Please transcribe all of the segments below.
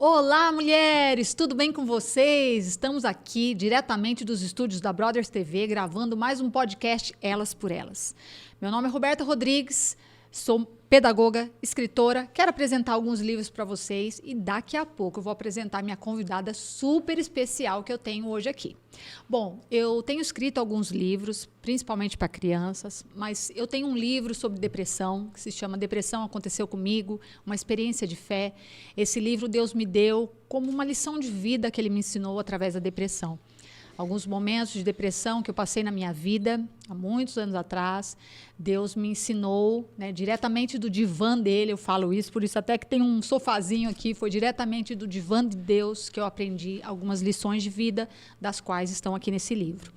Olá, mulheres! Tudo bem com vocês? Estamos aqui diretamente dos estúdios da Brothers TV, gravando mais um podcast Elas por Elas. Meu nome é Roberta Rodrigues, sou pedagoga, escritora, quero apresentar alguns livros para vocês e daqui a pouco eu vou apresentar minha convidada super especial que eu tenho hoje aqui. Bom, eu tenho escrito alguns livros, principalmente para crianças, mas eu tenho um livro sobre depressão, que se chama Depressão Aconteceu Comigo, uma experiência de fé. Esse livro Deus me deu como uma lição de vida que ele me ensinou através da depressão. Alguns momentos de depressão que eu passei na minha vida, há muitos anos atrás, Deus me ensinou, diretamente do divã dele, eu falo isso, por isso até que tem um sofazinho aqui, foi diretamente do divã de Deus que eu aprendi algumas lições de vida, das quais estão aqui nesse livro.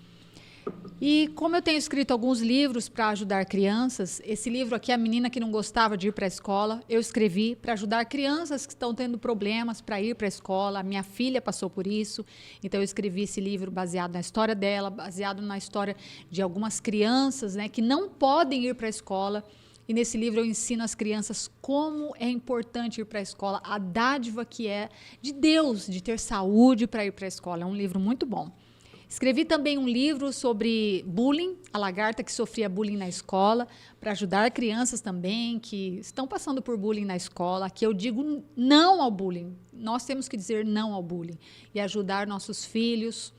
E como eu tenho escrito alguns livros para ajudar crianças, esse livro aqui, A Menina que Não Gostava de Ir para a Escola, eu escrevi para ajudar crianças que estão tendo problemas para ir para a escola. A minha filha passou por isso, então eu escrevi esse livro baseado na história dela, baseado na história de algumas crianças, que não podem ir para a escola. E nesse livro eu ensino às crianças como é importante ir para a escola, a dádiva que é de Deus, de ter saúde para ir para a escola. É um livro muito bom. Escrevi também um livro sobre bullying, a lagarta que sofria bullying na escola, para ajudar crianças também que estão passando por bullying na escola, que eu digo não ao bullying. Nós temos que dizer não ao bullying e ajudar nossos filhos,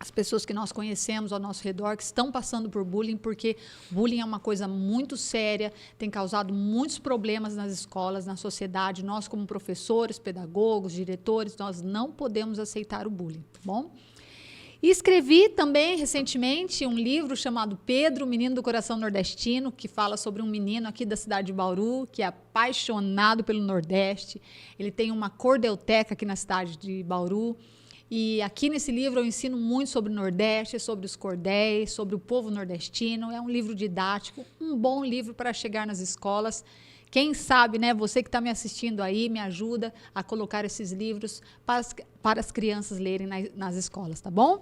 as pessoas que nós conhecemos ao nosso redor que estão passando por bullying, porque bullying é uma coisa muito séria, tem causado muitos problemas nas escolas, na sociedade. Nós, como professores, pedagogos, diretores, nós não podemos aceitar o bullying, tá bom? E escrevi também, recentemente, um livro chamado Pedro, Menino do Coração Nordestino, que fala sobre um menino aqui da cidade de Bauru, que é apaixonado pelo Nordeste. Ele tem uma cordelteca aqui na cidade de Bauru. E aqui nesse livro eu ensino muito sobre o Nordeste, sobre os cordéis, sobre o povo nordestino. É um livro didático, um bom livro para chegar nas escolas. Quem sabe, você que está me assistindo aí, me ajuda a colocar esses livros para as crianças lerem nas escolas, tá bom?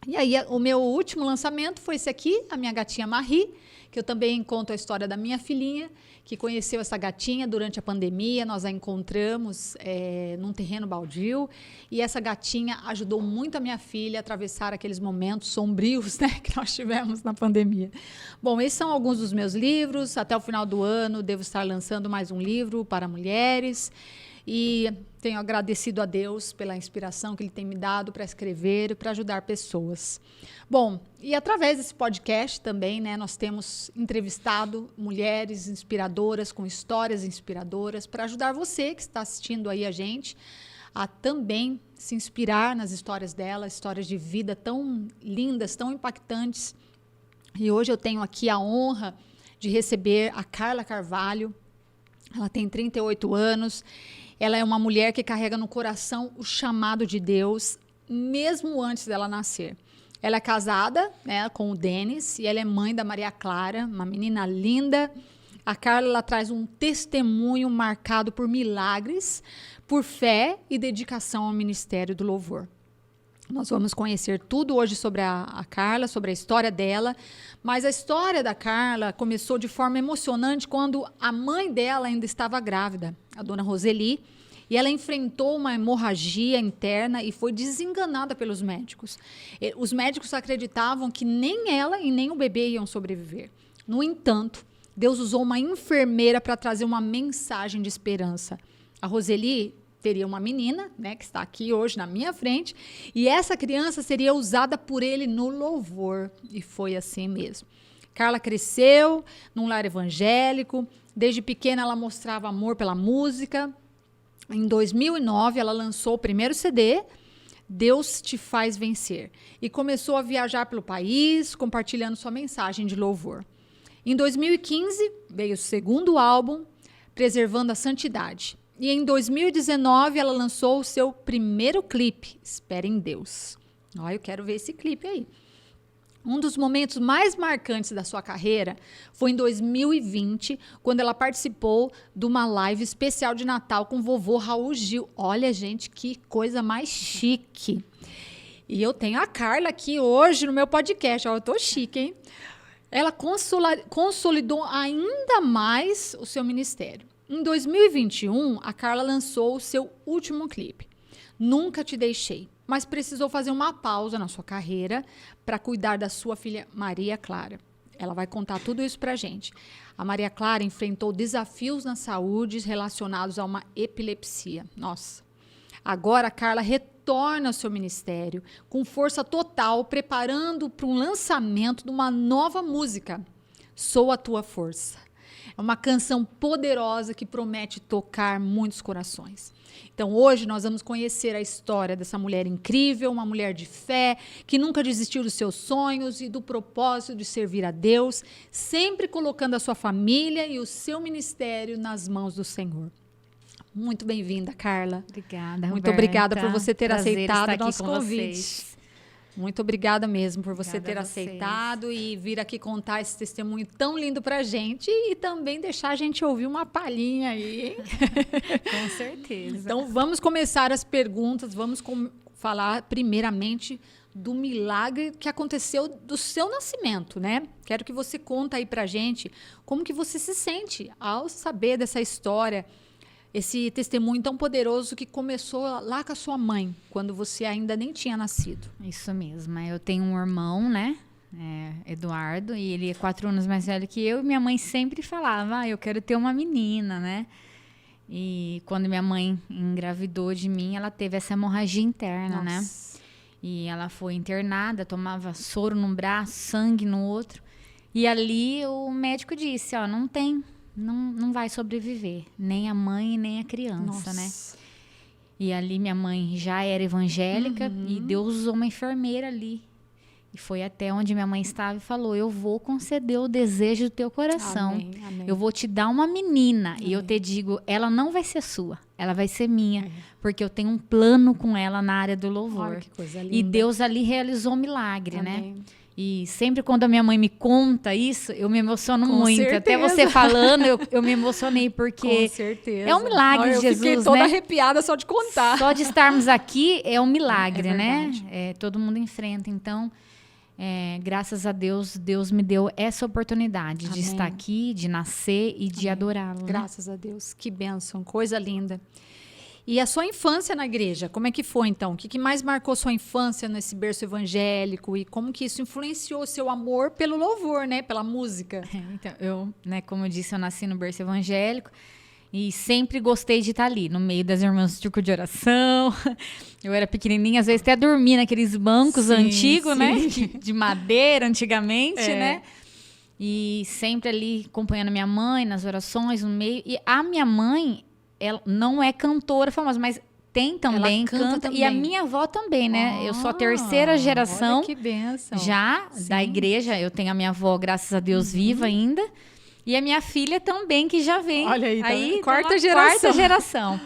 E aí, o meu último lançamento foi esse aqui, a minha gatinha Marie, que eu também conto a história da minha filhinha, que conheceu essa gatinha durante a pandemia. Nós a encontramos num terreno baldio, e essa gatinha ajudou muito a minha filha a atravessar aqueles momentos sombrios, que nós tivemos na pandemia. Bom, esses são alguns dos meus livros. Até o final do ano, devo estar lançando mais um livro para mulheres. E tenho agradecido a Deus pela inspiração que Ele tem me dado para escrever e para ajudar pessoas. Bom, e através desse podcast também, nós temos entrevistado mulheres inspiradoras, com histórias inspiradoras, para ajudar você que está assistindo aí a gente, a também se inspirar nas histórias delas, histórias de vida tão lindas, tão impactantes. E hoje eu tenho aqui a honra de receber a Carla Carvalho. Ela tem 38 anos. Ela é uma mulher que carrega no coração o chamado de Deus, mesmo antes dela nascer. Ela é casada, com o Denis, e ela é mãe da Maria Clara, uma menina linda. A Carla, ela traz um testemunho marcado por milagres, por fé e dedicação ao ministério do louvor. Nós vamos conhecer tudo hoje sobre a Carla, sobre a história dela, mas a história da Carla começou de forma emocionante quando a mãe dela ainda estava grávida, a dona Roseli, e ela enfrentou uma hemorragia interna e foi desenganada pelos médicos. Os médicos acreditavam que nem ela e nem o bebê iam sobreviver. No entanto, Deus usou uma enfermeira para trazer uma mensagem de esperança. A Roseli teria uma menina, que está aqui hoje na minha frente, e essa criança seria usada por ele no louvor, e foi assim mesmo. Carla cresceu num lar evangélico, desde pequena ela mostrava amor pela música. Em 2009 ela lançou o primeiro CD, Deus Te Faz Vencer, e começou a viajar pelo país, compartilhando sua mensagem de louvor. Em 2015 veio o segundo álbum, Preservando a Santidade. E em 2019, ela lançou o seu primeiro clipe, Espere em Deus. Eu quero ver esse clipe aí. Um dos momentos mais marcantes da sua carreira foi em 2020, quando ela participou de uma live especial de Natal com o vovô Raul Gil. Olha, gente, que coisa mais chique. E eu tenho a Carla aqui hoje no meu podcast. Eu tô chique, hein? Ela consolidou ainda mais o seu ministério. Em 2021, a Carla lançou o seu último clipe, Nunca Te Deixei, mas precisou fazer uma pausa na sua carreira para cuidar da sua filha Maria Clara. Ela vai contar tudo isso pra gente. A Maria Clara enfrentou desafios na saúde relacionados a uma epilepsia. Nossa. Agora a Carla retorna ao seu ministério com força total, preparando para um lançamento de uma nova música, Sou a Tua Força. É uma canção poderosa que promete tocar muitos corações. Então, hoje nós vamos conhecer a história dessa mulher incrível, uma mulher de fé, que nunca desistiu dos seus sonhos e do propósito de servir a Deus, sempre colocando a sua família e o seu ministério nas mãos do Senhor. Muito bem-vinda, Carla. Obrigada, Muito obrigada por você ter Prazer aceitado estar o nosso aqui com convite. vocês. Muito obrigada mesmo por você Obrigada ter a vocês. aceitado e vir aqui contar esse testemunho tão lindo pra gente e também deixar a gente ouvir uma palhinha aí, hein? Com certeza. Então, vamos começar as perguntas, vamos falar primeiramente do milagre que aconteceu do seu nascimento, né? Quero que você conta aí pra gente como que você se sente ao saber dessa história, esse testemunho tão poderoso que começou lá com a sua mãe, quando você ainda nem tinha nascido. Isso mesmo. Eu tenho um irmão, né? Eduardo, e ele é 4 anos mais velho que eu, e minha mãe sempre falava, eu quero ter uma menina, né? E quando minha mãe engravidou de mim, ela teve essa hemorragia interna, né? E ela foi internada, tomava soro num braço, sangue no outro. E ali o médico disse, não vai sobreviver, nem a mãe nem a criança, né? E ali minha mãe já era evangélica e Deus usou uma enfermeira ali. E foi até onde minha mãe estava e falou, eu vou conceder o desejo do teu coração. Amém, amém. Eu vou te dar uma menina. E eu te digo, ela não vai ser sua, ela vai ser minha. Porque eu tenho um plano com ela na área do louvor. Olha que coisa linda. E Deus ali realizou um milagre, Amém. né? E sempre quando a minha mãe me conta isso, eu me emociono Com muito. certeza. Até você falando, eu me emocionei, porque Com certeza. é um milagre de Jesus, Eu fiquei toda né? arrepiada só de contar. Só de estarmos aqui é um milagre, É né? verdade. Todo mundo enfrenta. Então, graças a Deus, Deus me deu essa oportunidade de Amém. estar aqui, de nascer e de adorá-lo. Né? Graças a Deus. Que bênção, coisa linda. E a sua infância na igreja, como é que foi então? O que mais marcou sua infância nesse berço evangélico e como que isso influenciou o seu amor pelo louvor, né? Pela música? Então, eu, né, como eu disse, eu nasci no berço evangélico e sempre gostei de estar ali, no meio das irmãs do círculo de oração. Eu era pequenininha, às vezes até dormia naqueles bancos Sim, antigos, sim. né? De madeira, antigamente, É. né? E sempre ali acompanhando minha mãe nas orações, no meio. E a minha mãe, ela não é cantora famosa, mas tem também, Ela canta canta. também. E a minha avó também, né? Eu sou a terceira geração Olha que bênção. já Sim. da igreja. Eu tenho a minha avó, graças a Deus, viva ainda. E a minha filha também, que já vem. Olha aí, tá vendo? tá Quarta na geração. Quarta geração.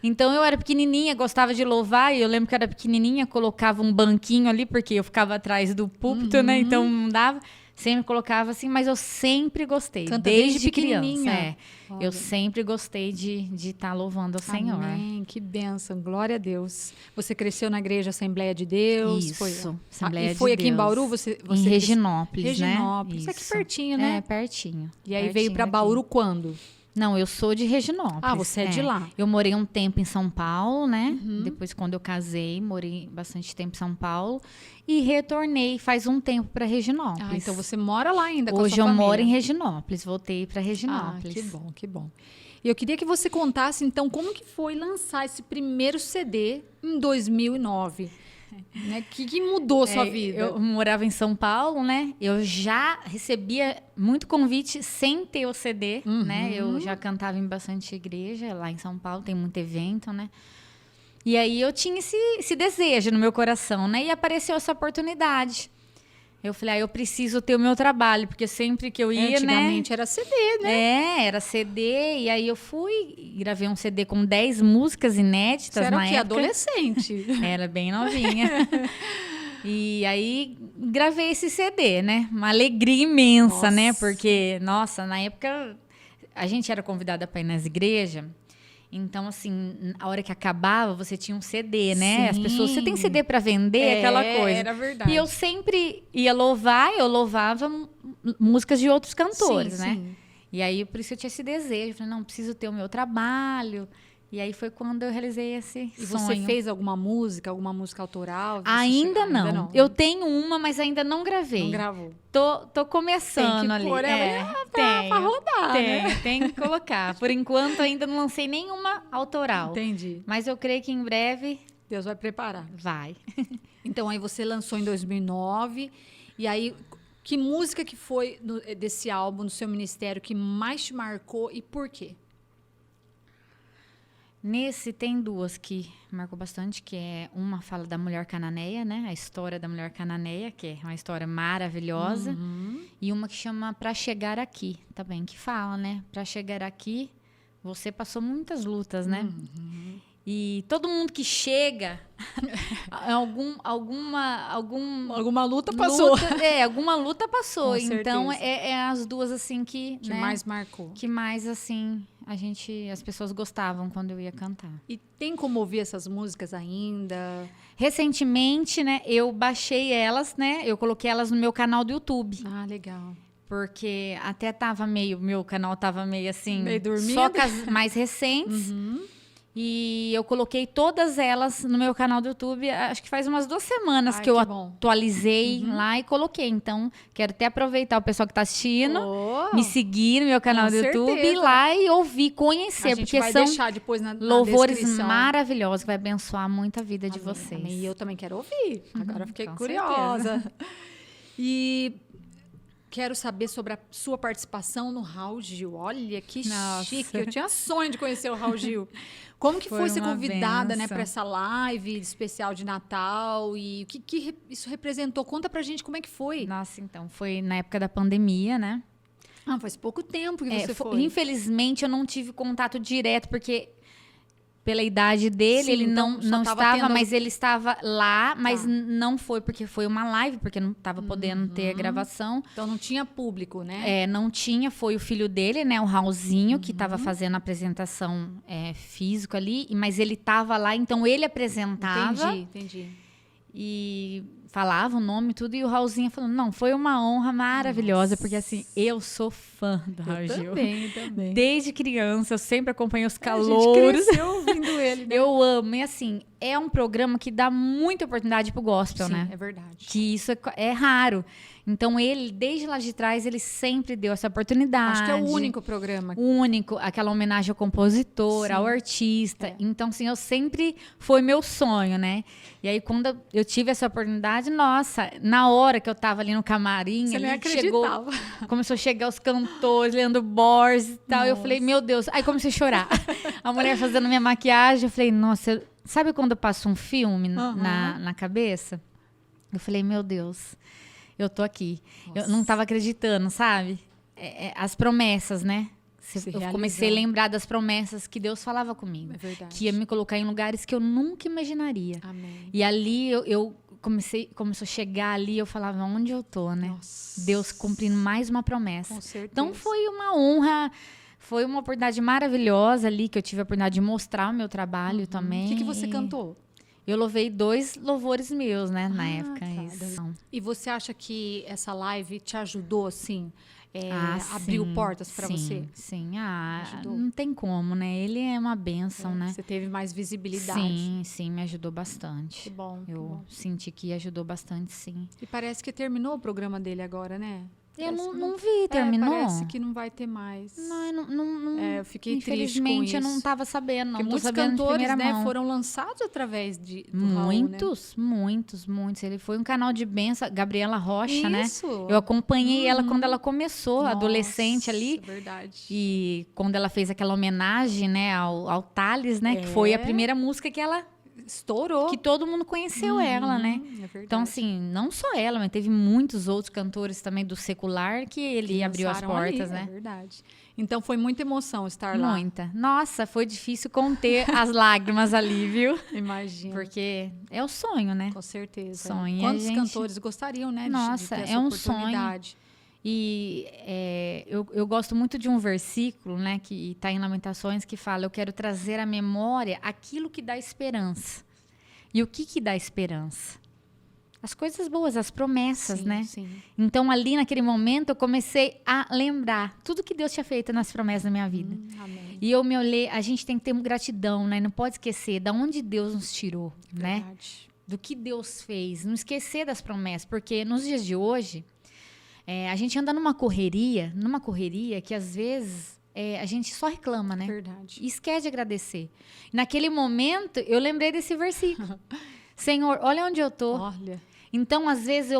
Então, eu era pequenininha, gostava de louvar. E eu lembro que eu era pequenininha, colocava um banquinho ali, porque eu ficava atrás do púlpito, né? Então, não dava. Sempre colocava assim, mas eu sempre gostei. Canta desde criança. pequenininha. Olha. Eu sempre gostei de estar louvando ao Senhor. Amém, que bênção, glória a Deus. Você cresceu na igreja Assembleia de Deus? Isso, E Assembleia foi de aqui em Deus. Bauru? Você Em Reginópolis, né? Reginópolis, aqui Isso. pertinho, né? Pertinho. E aí veio pertinho para daqui. Bauru quando? Não, eu sou de Reginópolis. Ah, você é de lá. Eu morei um tempo em São Paulo, né? Depois, quando eu casei, morei bastante tempo em São Paulo. E retornei faz um tempo para Reginópolis. Ah, então você mora lá ainda com a Hoje sua eu família. moro em Reginópolis. Voltei para Ah, Reginópolis. que bom, que bom. E eu queria que você contasse, então, como que foi lançar esse primeiro CD em 2009? Né? Que mudou sua vida? Eu morava em São Paulo, né? Eu já recebia muito convite sem ter o CD, né? Eu já cantava em bastante igreja lá em São Paulo, tem muito evento, né? E aí eu tinha esse desejo no meu coração, né? E apareceu essa oportunidade. Eu falei, eu preciso ter o meu trabalho, porque sempre que eu ia, Antigamente era CD, né? era CD, e aí eu fui e gravei um CD com 10 músicas inéditas Você era na o quê? época. Adolescente. Era bem novinha. E aí gravei esse CD, né? Uma alegria imensa, né? Porque, nossa, na época a gente era convidada para ir nas igrejas. Então, assim, a hora que acabava, você tinha um CD, né? As pessoas, você tem CD para vender, aquela coisa. Era verdade. E eu sempre ia louvar, eu louvava músicas de outros cantores, Sim, né? sim. E aí, por isso eu tinha esse desejo. Falei, não, preciso ter o meu trabalho. E aí foi quando eu realizei esse E sonho. você fez alguma música autoral? Ainda não. Eu tenho uma, mas ainda não gravei. Não gravou. Tô começando tem que ali. Pôr ela pra rodar, né? Tem que colocar. Por enquanto, ainda não lancei nenhuma autoral. Entendi. Mas eu creio que em breve... Deus vai preparar. Vai. Então, aí você lançou em 2009. E aí, que música que foi desse álbum, no seu ministério, que mais te marcou e por quê? Nesse tem duas que marcou bastante, que é uma fala da mulher cananeia, né? A história da mulher cananeia, que é uma história maravilhosa. Uhum. E uma que chama Pra Chegar Aqui, também, que fala, né? Pra chegar aqui, você passou muitas lutas, né? Uhum. E todo mundo que chega, alguma luta passou. Alguma luta passou. Com então, certeza. é as duas, assim, que né? mais marcou. Que mais, assim, as pessoas gostavam quando eu ia cantar. E tem como ouvir essas músicas ainda? Recentemente, né, eu baixei elas, né? Eu coloquei elas no meu canal do YouTube. Ah, legal. Porque até meu canal tava meio assim... Meio dormindo. Só com as mais recentes. Uhum. E eu coloquei todas elas no meu canal do YouTube. Acho que faz umas 2 semanas que eu atualizei lá e coloquei. Então, quero até aproveitar o pessoal que está assistindo, me seguir no meu canal do YouTube, ir lá e ouvir, conhecer. A gente porque vai são deixar depois na louvores descrição. Maravilhosos, que vai abençoar muito a vida de vocês. Amém. E eu também quero ouvir. Agora fiquei curiosa. E quero saber sobre a sua participação no Raul Gil. Olha que chique. Eu tinha sonho de conhecer o Raul Gil. Como que foi ser convidada, né, para essa live especial de Natal? E o que isso representou? Conta pra gente como é que foi. Nossa, então, foi na época da pandemia, né? Ah, faz pouco tempo que você foi. Infelizmente, eu não tive contato direto, porque... Pela idade dele, Sim, ele então, não estava, mas ele estava lá, mas não foi, porque foi uma live, porque não estava podendo ter a gravação. Então não tinha público, né? Não tinha, foi o filho dele, né, o Raulzinho, que estava fazendo a apresentação física ali, mas ele estava lá, então ele apresentava. Entendi. E falava o nome e tudo, e o Raulzinho falando, não, foi uma honra maravilhosa, porque assim, eu sou fã do Raul Gil. Também. Desde criança, eu sempre acompanhei os calouros. A gente cresceu ouvindo ele, né? Eu amo, e assim, é um programa que dá muita oportunidade pro gospel, né? É verdade. Que isso é raro. Então, ele, desde lá de trás, ele sempre deu essa oportunidade. Acho que é o único programa. Único, aquela homenagem ao compositor, ao artista. Então, assim, eu sempre... Foi meu sonho, né? E aí, quando eu tive essa oportunidade, nossa, na hora que eu tava ali no camarim... Você nem acreditava. Começou a chegar os cantores, Leandro Borges e tal. Eu falei, meu Deus. Aí comecei a chorar. A mulher fazendo minha maquiagem, eu falei, nossa... Sabe quando passa um filme na cabeça? Eu falei, meu Deus... Eu tô aqui. Nossa. Eu não tava acreditando, sabe? As promessas, né? Eu comecei a lembrar das promessas que Deus falava comigo. É verdade. Que ia me colocar em lugares que eu nunca imaginaria. Amém. E ali começou a chegar ali, eu falava, onde eu tô, né? Nossa. Deus cumprindo mais uma promessa. Com certeza. Então foi uma honra, foi uma oportunidade maravilhosa ali, que eu tive a oportunidade de mostrar o meu trabalho também. O que você cantou? Eu louvei 2 louvores meus, né, na época. Isso. E você acha que essa live te ajudou, assim, abriu portas para você? Sim, não tem como, né? Ele é uma bênção, né? Você teve mais visibilidade. Sim, me ajudou bastante. Que bom. Eu senti que ajudou bastante, sim. E parece que terminou o programa dele agora, né? Eu não vi, terminou? Parece que não vai ter mais. Não. Eu fiquei triste com isso. Infelizmente, eu não estava sabendo. Não. Muitos cantores, né, foram lançados através do muitos, Raul, né? muitos. Ele foi um canal de bênção. Gabriela Rocha, isso. Né? Eu acompanhei ela quando ela começou, adolescente ali. Verdade. E quando ela fez aquela homenagem, né, ao Thales, né? Que foi a primeira música que ela... Estourou. Que todo mundo conheceu ela, né? É verdade. Então, assim, não só ela, mas teve muitos outros cantores também do secular que ele abriu as portas, né? É verdade. Então, foi muita emoção estar lá. Muita. Nossa, foi difícil conter as lágrimas ali, viu? Imagina. Porque é o sonho, né? Com certeza. Sonho. Quantos cantores gostariam, né? Nossa, de ter é um oportunidade. Sonho. E eu gosto muito de um versículo, né, que está em Lamentações, que fala, eu quero trazer à memória aquilo que dá esperança. E o que dá esperança? as coisas boas, as promessas, Sim, né? sim. Então, ali naquele momento, eu comecei a lembrar tudo que Deus tinha feito nas promessas da minha vida. Amém. E eu me olhei, a gente tem que ter gratidão, né? Não pode esquecer de onde Deus nos tirou, né? Verdade. Do que Deus fez. Não esquecer das promessas, porque nos dias de hoje, a gente anda numa correria que às vezes a gente só reclama, né? Verdade. E esquece de agradecer. Naquele momento, eu lembrei desse versículo. Senhor, olha onde eu tô. Olha. Então, às vezes,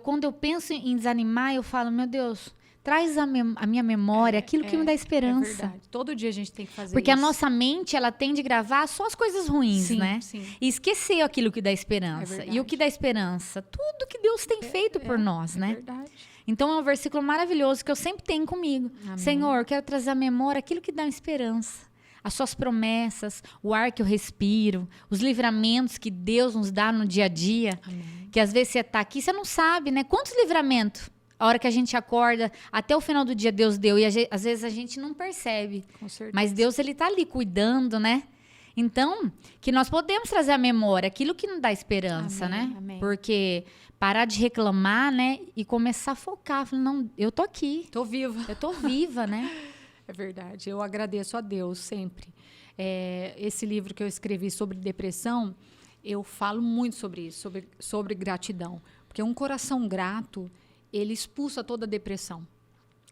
quando eu penso em desanimar, eu falo, meu Deus, traz a minha memória aquilo que me dá É esperança. verdade. Todo dia a gente tem que fazer Porque isso. a nossa mente, ela tende a gravar só as coisas ruins, Sim, né? sim. E esquecer aquilo que dá É esperança. verdade. E o que dá esperança? Tudo que Deus tem feito por nós, É né? verdade. Então, é um versículo maravilhoso que eu sempre tenho comigo. Amém. Senhor, eu quero trazer à memória aquilo que dá esperança. As suas promessas, o ar que eu respiro, os livramentos que Deus nos dá no dia a dia. Amém. Que às vezes você está aqui, você não sabe, né? Quantos livramentos? A hora que a gente acorda, até o final do dia Deus deu. E às vezes a gente não percebe. Com certeza. Mas Deus, ele tá ali cuidando, né? Então, que nós podemos trazer à memória aquilo que nos dá esperança, Amém, né? amém. Porque parar de reclamar, né? E começar a focar. Falar, não, eu tô aqui. Tô viva. Eu tô viva, né? É verdade. Eu agradeço a Deus sempre. Esse livro que eu escrevi sobre depressão, eu falo muito sobre isso, sobre gratidão. Porque um coração grato, ele expulsa toda a depressão.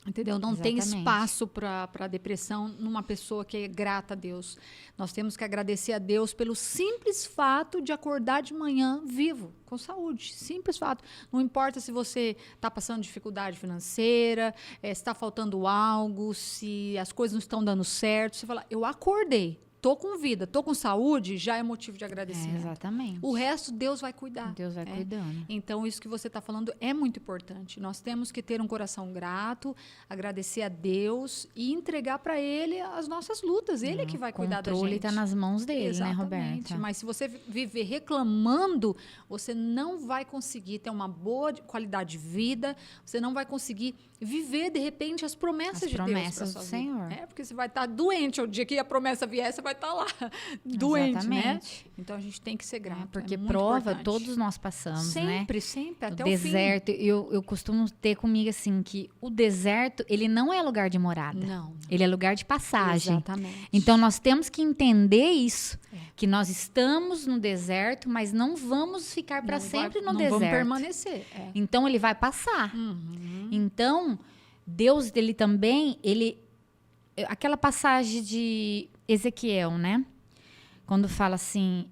Entendeu? Não tem Exatamente. espaço para depressão numa pessoa que é grata a Deus. Nós temos que agradecer a Deus pelo simples fato de acordar de manhã vivo, com saúde. Simples fato. Não importa se você está passando dificuldade financeira, se está faltando algo, se as coisas não estão dando certo. Você fala, eu acordei, tô com vida, tô com saúde, já é motivo de agradecimento. Exatamente. O resto Deus vai cuidar. Deus vai cuidando. Então, isso que você está falando é muito importante. Nós temos que ter um coração grato, agradecer a Deus e entregar para Ele as nossas lutas. Ele é que vai cuidar da gente. O controle está nas mãos dele, Exatamente. né, Roberta? Mas se você viver reclamando, você não vai conseguir ter uma boa qualidade de vida, você não vai conseguir viver, de repente, as promessas de Deus para promessas sua do vida. Senhor. Porque você vai estar doente. O dia que a promessa vier, você vai estar lá, doente, né? Exatamente. Então, a gente tem que ser grato. Porque muito prova importante. todos nós passamos, né? Sempre, sempre, até O deserto, eu costumo ter comigo assim, que o deserto, ele não é lugar de morada. Não. Ele é lugar de passagem. Exatamente. Então, nós temos que entender isso. Que nós estamos no deserto, mas não vamos ficar para sempre no deserto. Não vamos permanecer. Então, ele vai passar. Então, Deus, ele também, aquela passagem de Ezequiel, né? Quando fala assim,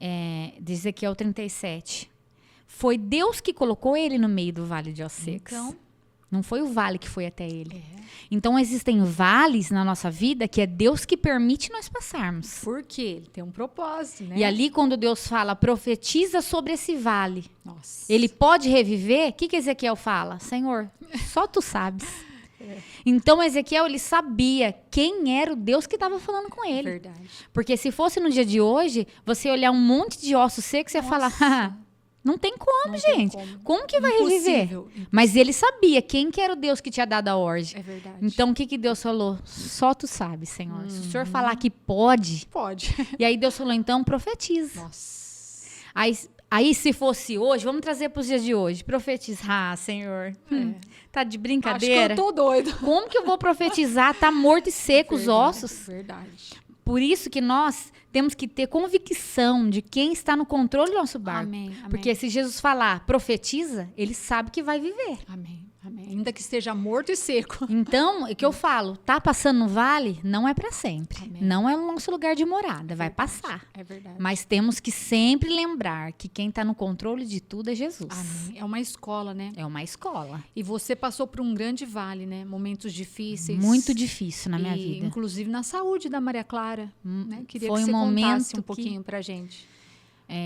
de Ezequiel 37. Foi Deus que colocou ele no meio do vale de ossos secos. Então, não foi o vale que foi até ele. Então, existem vales na nossa vida que é Deus que permite nós passarmos. Porque ele tem um propósito, né? E ali, quando Deus fala, profetiza sobre esse vale. Nossa. Ele pode reviver? O que Ezequiel fala? Senhor, só tu sabes. Então, Ezequiel, ele sabia quem era o Deus que estava falando com ele. Verdade. Porque se fosse no dia de hoje, você olhar um monte de ossos secos, você ia falar, não tem como, Não tem gente. Como que vai Impossível. reviver? Mas ele sabia quem que era o Deus que tinha dado a ordem. É verdade. Então, o que Deus falou? Só tu sabes, Senhor. Se o Senhor falar que pode... Pode. E aí Deus falou, então, profetiza. Nossa. Aí, se fosse hoje, vamos trazer para os dias de hoje. Profetizar, Senhor. Tá de brincadeira? Acho que eu tô doido. Como que eu vou profetizar? Tá morto e seco os ossos. Verdade. Por isso que nós temos que ter convicção de quem está no controle do nosso barco. Amém, amém. Porque se Jesus falar, profetiza, ele sabe que vai viver. Amém. Amém. Ainda que esteja morto e seco. Então, o que eu falo, tá passando no vale, não é para sempre. Amém. Não é o nosso lugar de morada, vai passar. É verdade. Mas temos que sempre lembrar que quem está no controle de tudo é Jesus. Amém. É uma escola, né? É uma escola. E você passou por um grande vale, né? Momentos difíceis. Muito difícil na minha vida. Inclusive na saúde da Maria Clara. Né? Queria foi que você um momento contasse um que- pouquinho pra gente.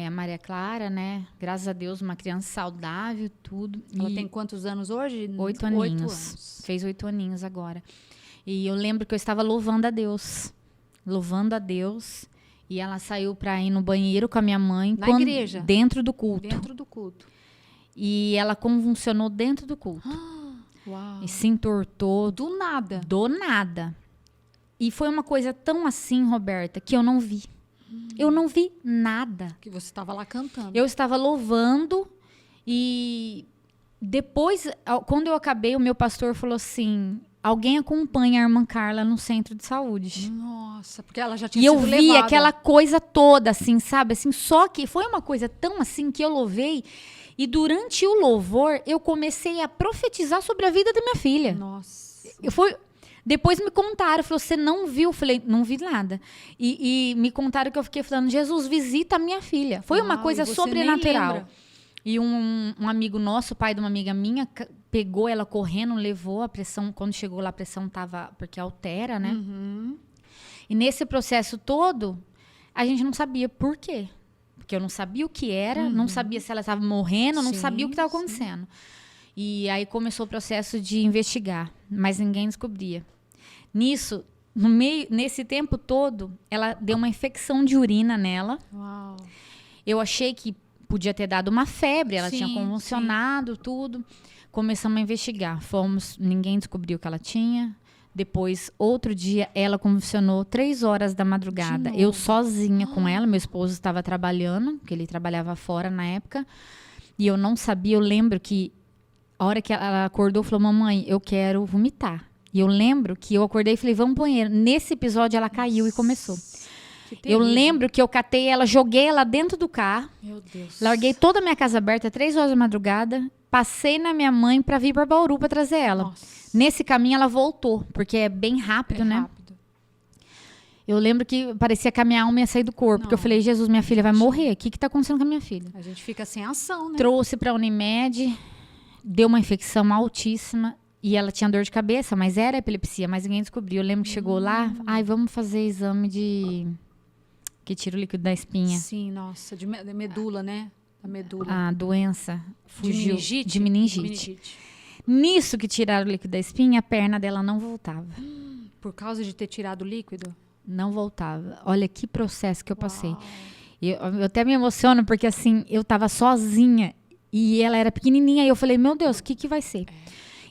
A Maria Clara, né? Graças a Deus, uma criança saudável, tudo. Ela E tem quantos anos hoje? 8 aninhos. Fez 8 aninhos agora. E eu lembro que eu estava louvando a Deus. Louvando a Deus. E ela saiu para ir no banheiro com a minha mãe. Na igreja? Dentro do culto. Dentro do culto. E ela convulsionou dentro do culto. Uau. E se entortou Do nada. do nada. E foi uma coisa tão assim, Roberta, que eu não vi. Eu não vi nada. Que você estava lá cantando. Eu estava louvando E depois, quando eu acabei, o meu pastor falou assim, alguém acompanha a irmã Carla no centro de saúde. Nossa, porque ela já tinha E sido eu vi levada. aquela coisa toda, assim, sabe? Assim, só que foi uma coisa tão assim que eu louvei. E durante o louvor, eu comecei a profetizar sobre a vida da minha filha. Nossa. Depois me contaram, falou, você não viu? Eu falei, não vi nada. E me contaram que eu fiquei falando, Jesus, visita a minha filha. Foi uma coisa e você sobrenatural. nem lembra. E um amigo nosso, pai de uma amiga minha, pegou ela correndo, levou a pressão. Quando chegou lá, a pressão tava, porque altera, né? Uhum. E nesse processo todo, a gente não sabia por quê. Porque eu não sabia o que era, não sabia se ela estava morrendo, não Sim, sabia o que estava acontecendo. E aí começou o processo de investigar, mas ninguém descobria. Nisso, nesse tempo todo, ela deu uma infecção de urina nela. Uau. Eu achei que podia ter dado uma febre, ela tinha Sim, convulsionado, tudo. Começamos a investigar. Ninguém descobriu o que ela tinha. Depois, outro dia, ela convulsionou 3 horas da madrugada. De Eu novo? sozinha com ela, meu esposo estava trabalhando, porque ele trabalhava fora na época. E eu não sabia, eu lembro que a hora que ela acordou, falou, mamãe, eu quero vomitar. E eu lembro que eu acordei e falei, vamos pro banheiro. Nesse episódio, ela caiu e começou. Que Eu terrível. lembro que eu catei ela, joguei ela dentro do carro, Meu Deus. larguei toda a minha casa aberta, 3 horas da madrugada, passei na minha mãe pra vir pra Bauru pra trazer ela. Nossa. Nesse caminho, ela voltou, porque é bem rápido, né? Rápido. Eu lembro que parecia que a minha alma ia sair do corpo, porque eu Não. falei, Jesus, minha filha vai morrer. O que tá acontecendo com a minha filha? A gente fica sem ação, né? Trouxe pra Unimed, deu uma infecção altíssima e ela tinha dor de cabeça, mas era epilepsia, mas ninguém descobriu. Eu lembro que chegou lá, vamos fazer exame de... que tira o líquido da espinha. Sim, nossa, de medula, né? A medula. A doença fugiu. meningite? De meningite. Nisso que tiraram o líquido da espinha, a perna dela não voltava. Por causa de ter tirado o líquido? Não voltava. Olha que processo que eu passei. Eu até me emociono, porque assim, eu tava sozinha e ela era pequenininha. E eu falei, meu Deus, o que vai ser?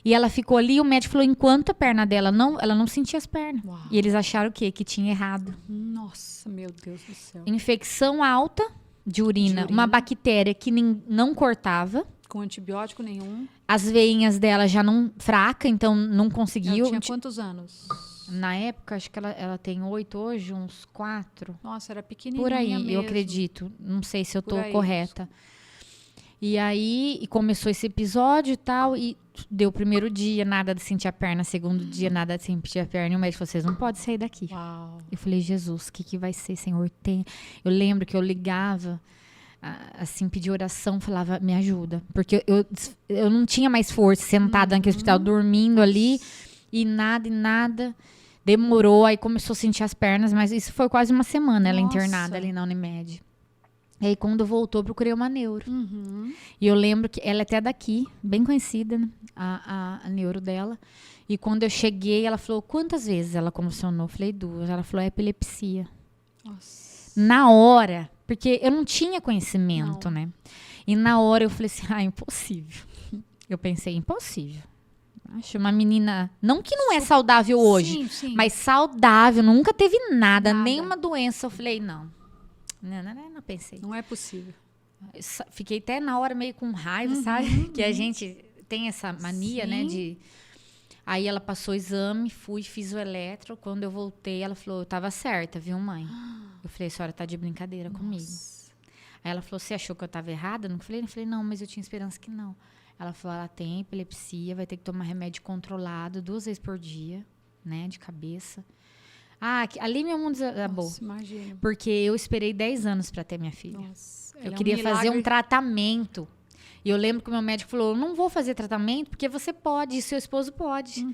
E ela ficou ali e o médico falou, enquanto a perna dela ela não sentia as pernas. Uau. E eles acharam o quê? Que tinha errado. Nossa, meu Deus do céu. Infecção alta de urina. Uma bactéria que não cortava. Com antibiótico nenhum. As veinhas dela já não fraca, então não conseguiu. Ela tinha quantos anos? Na época, acho que ela tem 8 hoje, uns 4. Nossa, era pequenininha Por aí, mesmo. eu acredito. Não sei se eu tô Por aí. correta. E aí, começou esse episódio e tal, e deu o primeiro dia, nada de sentir a perna. Segundo dia, nada de sentir a perna. E o médico falou, vocês não podem sair daqui. Uau. Eu falei, Jesus, o que vai ser, Senhor? Eu lembro que eu ligava, assim, pedia oração, falava, me ajuda. Porque eu não tinha mais força, sentada naquele hospital, dormindo ali, e nada. Demorou, aí começou a sentir as pernas, mas isso foi quase uma semana, ela Nossa. internada ali na Unimed. E aí, quando voltou, procurei uma neuro. Uhum. E eu lembro que ela é até daqui, bem conhecida, né? A neuro dela. E quando eu cheguei, ela falou, quantas vezes ela convulsionou? Eu falei, 2. Ela falou, é epilepsia. Nossa. Na hora, porque eu não tinha conhecimento, Não. né? E na hora eu falei assim, impossível. Eu pensei, impossível. Acho uma menina, não que não é saudável hoje, Sim, sim. mas saudável, nunca teve nada, Nada. nenhuma doença. Eu falei, não pensei. Não é possível. Fiquei até na hora meio com raiva, sabe? Que a gente tem essa mania, né? Sim. Aí ela passou o exame, fiz o eletro. Quando eu voltei, ela falou, eu tava certa, viu, mãe? Eu falei, a senhora tá de brincadeira comigo. Aí ela falou, você achou que eu tava errada? Eu falei, não, mas eu tinha esperança que não. Ela falou, ela tem epilepsia, vai ter que tomar remédio controlado 2 vezes por dia, né, de cabeça. Ali meu mundo desabou. Nossa, imagina. Porque eu esperei 10 anos para ter minha filha. Nossa. Eu queria fazer um tratamento. E eu lembro que o meu médico falou, eu não vou fazer tratamento porque você pode, e seu esposo pode.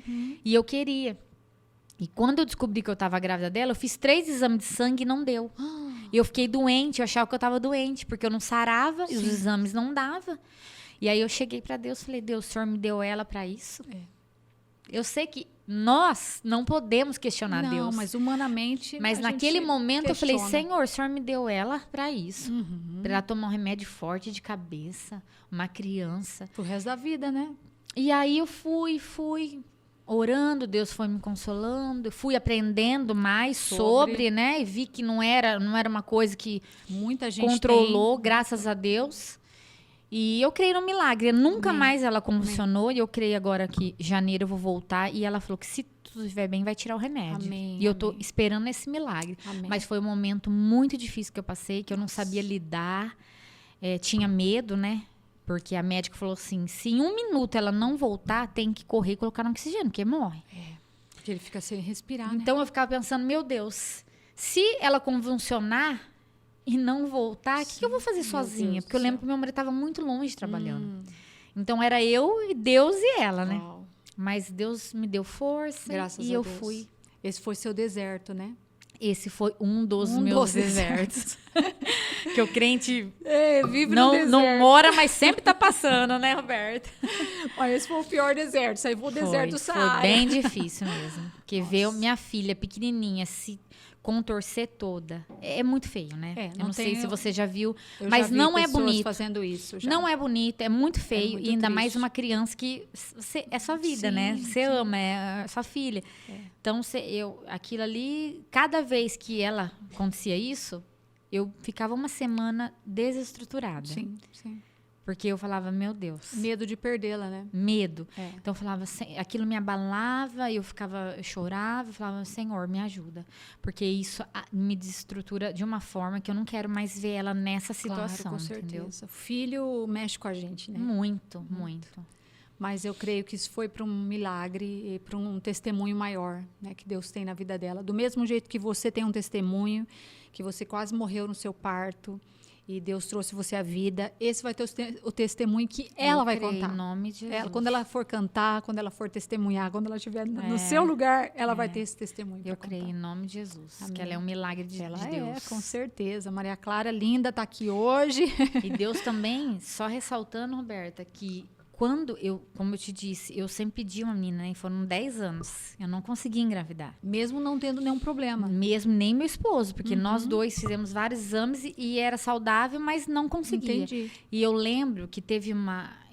E eu queria. E quando eu descobri que eu estava grávida dela, eu fiz 3 exames de sangue e não deu. E eu fiquei doente, eu achava que eu estava doente, porque eu não sarava e os exames não davam. E aí eu cheguei para Deus e falei, Deus, o Senhor me deu ela para isso? Eu sei que nós não podemos questionar Deus. Não, mas humanamente. Mas a naquele gente momento eu falei, questiona. Senhor, o Senhor me deu ela para isso. Para ela tomar um remédio forte de cabeça, uma criança. Pro resto da vida, né? E aí eu fui orando, Deus foi me consolando, fui aprendendo mais sobre, né? E vi que não era uma coisa que Muita gente controlou, graças a Deus. E eu creio no milagre. Nunca Amém. mais ela convulsionou. E eu creio agora que em janeiro eu vou voltar. E ela falou que se tudo estiver bem, vai tirar o remédio. Amém, E eu tô amém. esperando esse milagre. Amém. Mas foi um momento muito difícil que eu passei, que eu não sabia lidar. Tinha medo, né? Porque a médica falou assim, se em 1 minuto ela não voltar, tem que correr e colocar no oxigênio, porque morre. Porque ele fica sem respirar, né? Então eu ficava pensando, meu Deus, se ela convulsionar e não voltar, o que eu vou fazer sozinha? Deus Porque eu do lembro céu. que meu marido estava muito longe trabalhando. Então era eu e Deus e ela, né? Uau. Mas Deus me deu força Graças e a eu Deus. fui. Esse foi seu deserto, né? Esse foi um dos Um meus dos desertos. Que o crente Vive no não deserto. mora, mas sempre tá passando, né, Roberto? Mas esse foi o pior deserto. Isso aí foi o deserto do Saara. Foi bem difícil mesmo. Porque ver minha filha pequenininha se contorcer toda é muito feio, né? Eu não sei tenho- se você já viu, Eu mas já vi não é pessoas bonito. fazendo isso já. Não é bonito, é muito feio. muito e ainda mais triste. uma criança que é sua vida, Sim, né? Você sim. ama, é a sua filha. Então, aquilo ali, cada vez que ela acontecia isso, eu ficava uma semana desestruturada. Sim, sim. Porque eu falava, meu Deus, Medo de perdê-la, né? medo. É. Então eu falava, aquilo me abalava, eu chorava, eu falava, Senhor, me ajuda. Porque isso me desestrutura de uma forma que eu não quero mais ver ela nessa situação, claro, com entendeu? certeza. O filho mexe com a gente, né? Muito, muito. Mas eu creio que isso foi para um milagre e para um testemunho maior, né, que Deus tem na vida dela. Do mesmo jeito que você tem um testemunho, que você quase morreu no seu parto e Deus trouxe você à vida, esse vai ter o testemunho que ela vai creio, contar. Em nome de Jesus. Quando ela for cantar, quando ela for testemunhar, quando ela estiver no seu lugar, ela vai ter esse testemunho. Eu pra creio contar. em nome de Jesus. Amém. Que ela é um milagre de Ela Deus. com certeza. Maria Clara, linda, está aqui hoje. E Deus também, só ressaltando, Roberta, que quando como eu te disse, eu sempre pedi uma menina, né? Foram 10 anos. Eu não consegui engravidar. Mesmo não tendo nenhum problema. Mesmo nem meu esposo, porque nós dois fizemos vários exames e era saudável, mas não conseguia. Entendi. E eu lembro que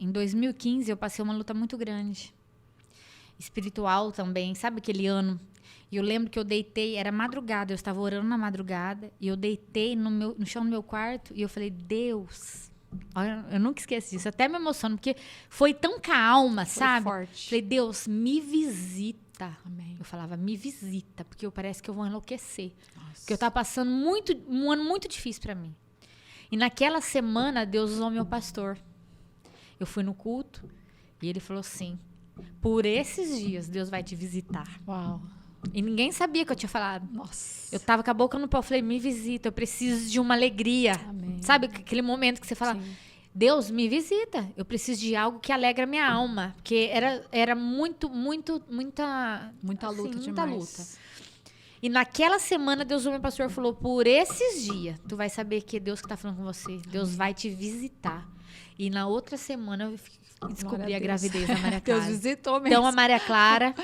em 2015, eu passei uma luta muito grande. Espiritual também, sabe aquele ano? E eu lembro que eu deitei, era madrugada, eu estava orando na madrugada, e eu deitei no chão do meu quarto, e eu falei, Deus... Olha, eu nunca esqueci disso, até me emociono, porque foi tão calma, sabe? Forte. Falei, Deus, me visita. Amém. Eu falava, me visita, porque parece que eu vou enlouquecer. Nossa. Porque eu estava passando um ano muito difícil para mim. E naquela semana, Deus usou meu pastor. Eu fui no culto e ele falou assim, por esses dias, Deus vai te visitar. Uau. E ninguém sabia que eu tinha falado. Nossa. Eu tava com a boca no pau, eu falei, me visita, eu preciso de uma alegria. Amém. Sabe aquele momento que você fala, Sim. Deus, me visita. Eu preciso de algo que alegra minha alma. Porque era muita Muita luta muita demais. luta. E naquela semana, Deus, o meu pastor, falou, por esses dias, tu vai saber que é Deus que tá falando com você. Deus vai te visitar. E na outra semana, eu descobri a gravidez da Maria Clara. Deus visitou mesmo. Então, a Maria Clara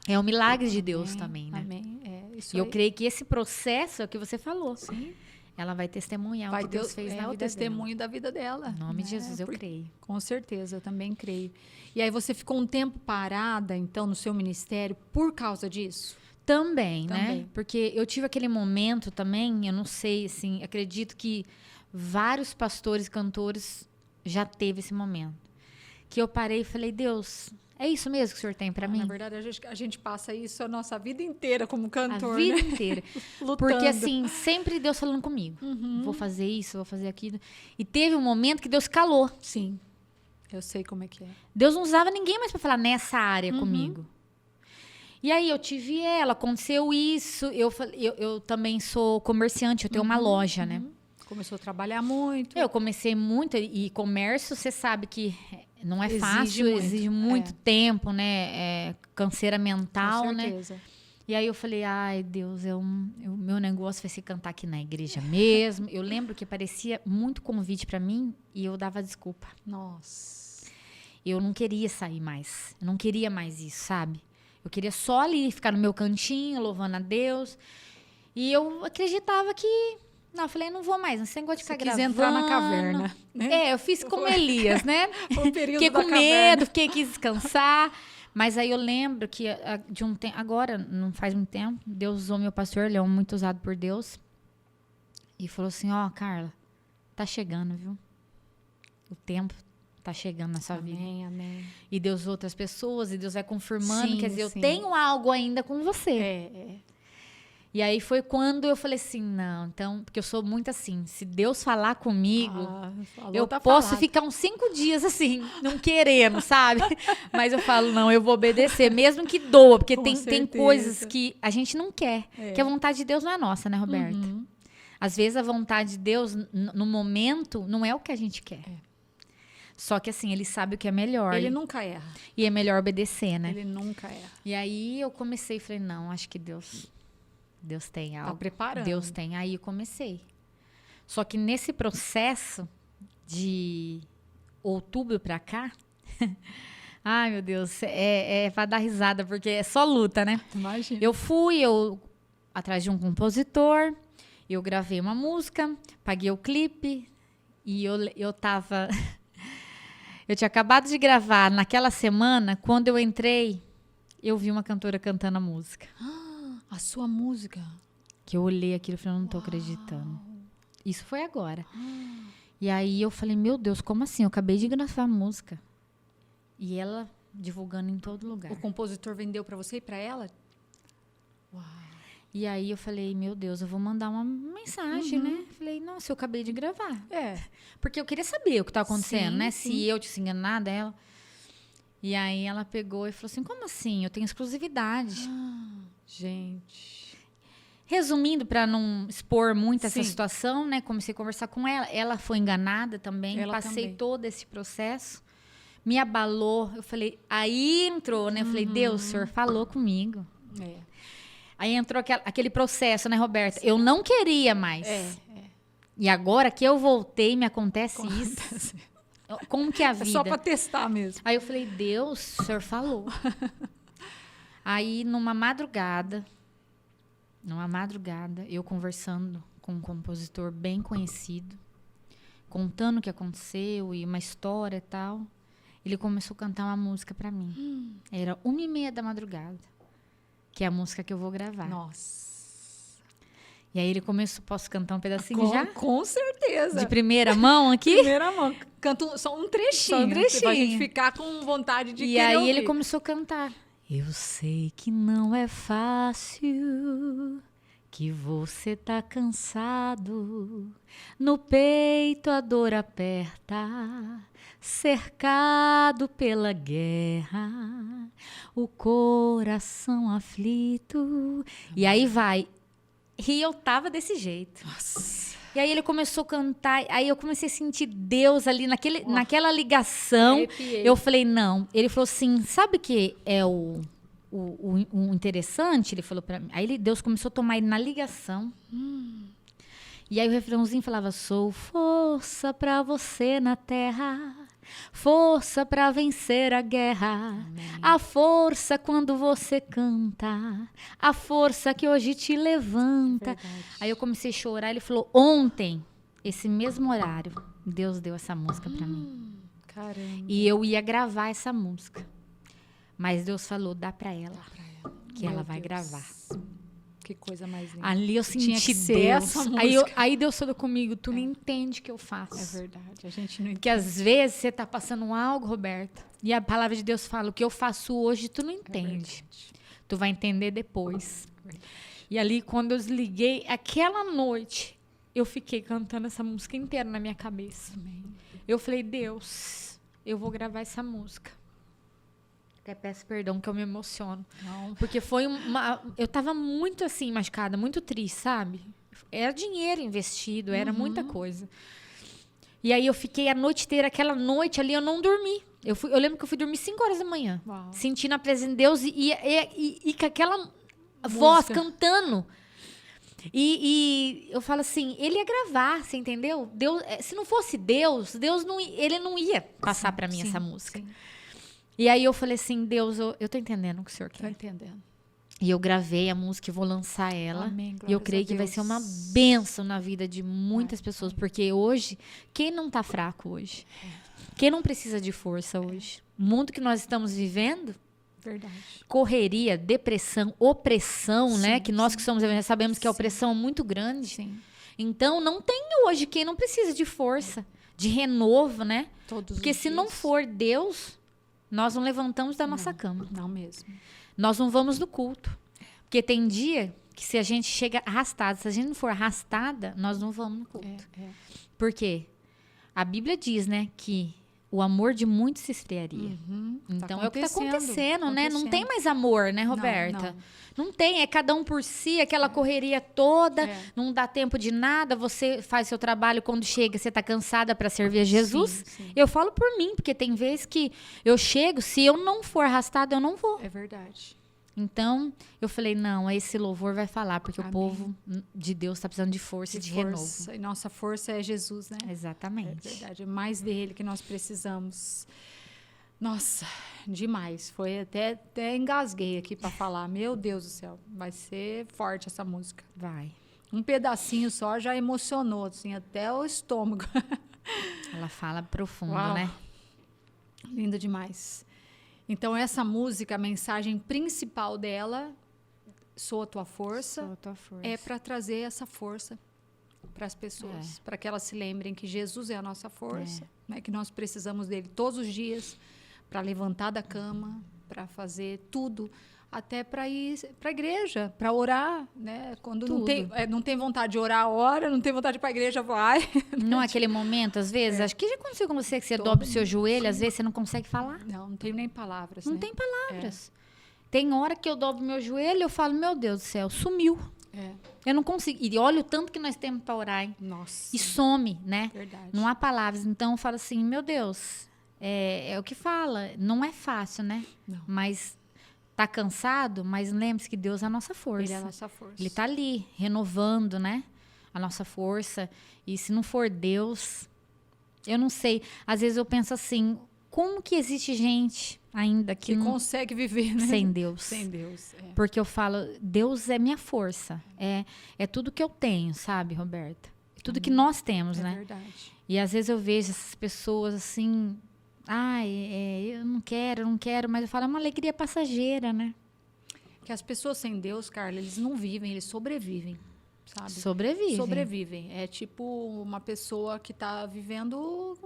é um milagre de Deus também, né? Amém. Isso E eu aí. creio que esse processo é o que você falou. Sim. Ela vai testemunhar Vai o que ter Deus fez na o vida testemunho da vida dela. dela. Em nome de né? Jesus, eu creio. Com certeza, eu também creio. E aí você ficou um tempo parada, então, no seu ministério, por causa disso? Também, né? Também. Porque eu tive aquele momento também, eu não sei, assim, acredito que vários pastores, cantores já teve esse momento. Que eu parei e falei, Deus, é isso mesmo que o Senhor tem pra mim? Na verdade, a gente passa isso a nossa vida inteira como cantor, A vida né? inteira. Lutando. Porque assim, sempre Deus falando comigo. Vou fazer isso, vou fazer aquilo. E teve um momento que Deus calou. Sim, eu sei como é que é. Deus não usava ninguém mais pra falar nessa área comigo. E aí eu tive ela, aconteceu isso. Eu também sou comerciante, eu tenho uma loja, né? Começou a trabalhar muito. Eu comecei muito, e comércio, você sabe que não é Exige fácil, muito, exige muito tempo, né? Canseira mental, Com né? certeza. E aí eu falei, ai, Deus, o meu negócio vai ser cantar aqui na igreja mesmo. Eu lembro que parecia muito convite pra mim e eu dava desculpa. Nossa. Eu não queria sair mais. Eu não queria mais isso, sabe? Eu queria só ali ficar no meu cantinho, louvando a Deus. E eu acreditava que... Não, eu falei, não vou mais. Não sei negócio de ficar Você quis gravando. entrar na caverna, né? Eu fiz como Elias, né? Foi o período Fiquei da com caverna. medo, quis descansar. Mas aí eu lembro que de um tempo, agora, não faz muito tempo, Deus usou meu pastor, ele é muito usado por Deus. E falou assim, ó, Carla, tá chegando, viu? o tempo tá chegando na sua vida. Amém, amém. E Deus outras pessoas, e Deus vai confirmando, Sim, quer dizer, sim. eu tenho algo ainda com você. É. E aí foi quando eu falei assim, não, então, porque eu sou muito assim, se Deus falar comigo, Falou, eu tá posso falado. ficar uns 5 dias assim, não querendo, sabe? Mas eu falo, não, eu vou obedecer, mesmo que doa, porque Com tem certeza. coisas que a gente não quer, É. que a vontade de Deus não é nossa, né, Roberta? Uhum. Às vezes a vontade de Deus, no momento, não é o que a gente quer. Só que assim, ele sabe o que é melhor. Ele nunca erra. E é melhor obedecer, né? Ele nunca erra. E aí eu comecei e falei, não, acho que Deus tem algo. Tá preparando. Deus tem. Aí eu comecei. Só que nesse processo de outubro pra cá, ai meu Deus, é pra dar risada, porque é só luta, né? Imagina. Eu fui atrás de um compositor, eu gravei uma música, paguei o clipe e eu tava... eu tinha acabado de gravar naquela semana, quando eu entrei, eu vi uma cantora cantando a música. A sua música. Que eu olhei aquilo e falei, não tô acreditando. Isso foi agora. E aí eu falei, meu Deus, como assim? Eu acabei de gravar a música. E ela divulgando em todo lugar. O compositor vendeu pra você e pra ela? Uau. E aí eu falei, meu Deus, eu vou mandar uma mensagem, né? Falei, nossa, eu acabei de gravar. Porque eu queria saber o que tá acontecendo, Sim, né? sim. Se eu tinha enganado ela. E aí ela pegou e falou assim, como assim? Eu tenho exclusividade. Gente. Resumindo, para não expor muito essa Sim. situação, né? Comecei a conversar com ela. Ela foi enganada também. Ela Passei também. todo esse processo. Me abalou. Eu falei, aí entrou, né? Eu falei, Deus, o senhor falou comigo. É. Aí entrou aquele processo, né, Roberta? Eu não queria mais. É. E agora que eu voltei, me acontece isso. Como que é a É vida? só pra testar mesmo. Aí eu falei, Deus, o senhor falou. Aí, numa madrugada, eu conversando com um compositor bem conhecido, contando o que aconteceu e uma história e tal, ele começou a cantar uma música pra mim. Era 1h30 da madrugada, que é a música que eu vou gravar. Nossa. E aí ele começou, posso cantar um pedacinho já? Com certeza. De primeira mão aqui? Primeira mão. Canto só um trechinho. Só um trechinho. Pra gente ficar com vontade de E querer aí ouvir. ele começou a cantar. Eu sei que não é fácil, que você tá cansado, no peito a dor aperta, cercado pela guerra, o coração aflito. E aí vai. E eu tava desse jeito. Nossa. E aí ele começou a cantar, aí eu comecei a sentir Deus ali naquela ligação. Arrepiei. Eu falei, não. Ele falou assim, sabe o que é o interessante? Ele falou pra mim. Aí Deus começou a tomar ele na ligação. E aí o refrãozinho falava, sou força pra você na terra, força pra vencer a guerra, a força quando você canta, a força que hoje te levanta. Verdade. Aí eu comecei a chorar, ele falou, ontem, esse mesmo horário, Deus deu essa música pra mim. Caramba. E eu ia gravar essa música. Mas Deus falou, dá pra ela, que Meu ela vai Deus. gravar. Que coisa mais linda. Ali eu Tinha senti que ser Deus. essa Aí, música. aí Deus falou comigo, tu não entende o que eu faço. É verdade. A gente não Porque às vezes você tá passando algo, Roberta, e a palavra de Deus fala, o que eu faço hoje, tu não entende. Tu vai entender depois. E ali, quando eu desliguei, aquela noite, eu fiquei cantando essa música inteira na minha cabeça. Amém. Eu falei, Deus, eu vou gravar essa música. Até peço perdão que eu me emociono. Não. Porque foi eu tava muito assim, machucada, muito triste, sabe? Era dinheiro investido, era muita coisa. E aí eu fiquei a noite inteira, aquela noite ali, eu não dormi. Eu lembro que eu fui dormir 5 horas da manhã. Uau. Sentindo a presença de Deus e com aquela voz cantando. E eu falo assim, ele ia gravar, você entendeu? Deus, se não fosse Deus, ele não ia passar pra mim essa música. Sim. E aí eu falei assim, Deus, eu tô entendendo o que o senhor Tô quer. entendendo. E eu gravei a música e vou lançar ela. Amém, E eu glórias creio a que vai Deus. ser uma bênção na vida de muitas pessoas. Porque hoje, quem não tá fraco hoje? Quem não precisa de força hoje? O mundo que nós estamos vivendo, Verdade. correria, depressão, opressão, né? Que nós que somos evangélicos sabemos que a Sim. opressão é muito grande. Sim. Então, não tem hoje quem não precisa de força, de renovo, né? Todos Porque os se não dias. for Deus, nós não levantamos da nossa cama. Não mesmo. Nós não vamos no culto. Porque tem dia que se a gente chega arrastada, se a gente não for arrastada, nós não vamos no culto. É. Por quê? A Bíblia diz, né, que o amor de muitos se esfriaria. Então é o que está acontecendo, né? Não tem mais amor, né, Roberta? Não tem, é cada um por si, aquela correria toda, não dá tempo de nada, você faz seu trabalho, quando chega, você está cansada para servir a Jesus. Sim. Eu falo por mim, porque tem vezes que eu chego, se eu não for arrastada, eu não vou. É verdade. Então, eu falei, não, esse louvor vai falar, porque Amém. O povo de Deus está precisando de força, de renovo. E nossa força é Jesus, né? Exatamente. É verdade, é mais dele que nós precisamos. Nossa, demais. Foi até engasguei aqui para falar. Meu Deus do céu, vai ser forte essa música. Vai. Um pedacinho só já emocionou, assim, até o estômago. Ela fala profundo, Uau. né? Linda demais. Então, essa música, a mensagem principal dela, Sou a Tua Força, Sou a tua força. é para trazer essa força para as pessoas, para que elas se lembrem que Jesus é a nossa força, né? Que nós precisamos dele todos os dias para levantar da cama, para fazer tudo, até para ir para a igreja, para orar, né? Quando não tem vontade de orar, ora, não tem vontade de ir para a igreja, vai. Não é aquele momento, às vezes, acho que já aconteceu com você, que você dobra o seu joelho, às vezes você não consegue falar. Não tenho nem palavras. Não né? tem palavras. Tem hora que eu dobro meu joelho e eu falo, meu Deus do céu, sumiu. Eu não consigo. E olha o tanto que nós temos para orar, hein? Nossa. E some, né? Verdade. Não há palavras. Então eu falo assim, meu Deus, é o que fala. Não é fácil, né? Não. Mas tá cansado, mas lembre-se que Deus é a nossa força. Ele é a nossa força. Ele tá ali, renovando, né? A nossa força. E se não for Deus, eu não sei. Às vezes eu penso assim, como que existe gente ainda que não consegue viver, né? sem Deus? Sem Deus. Porque eu falo, Deus é minha força. É tudo que eu tenho, sabe, Roberta? Tudo que nós temos, né? É verdade. E às vezes eu vejo essas pessoas assim, eu não quero, mas eu falo, é uma alegria passageira, né? Que as pessoas sem Deus, Carla, eles não vivem, eles sobrevivem, sabe? Sobrevivem. É tipo uma pessoa que está vivendo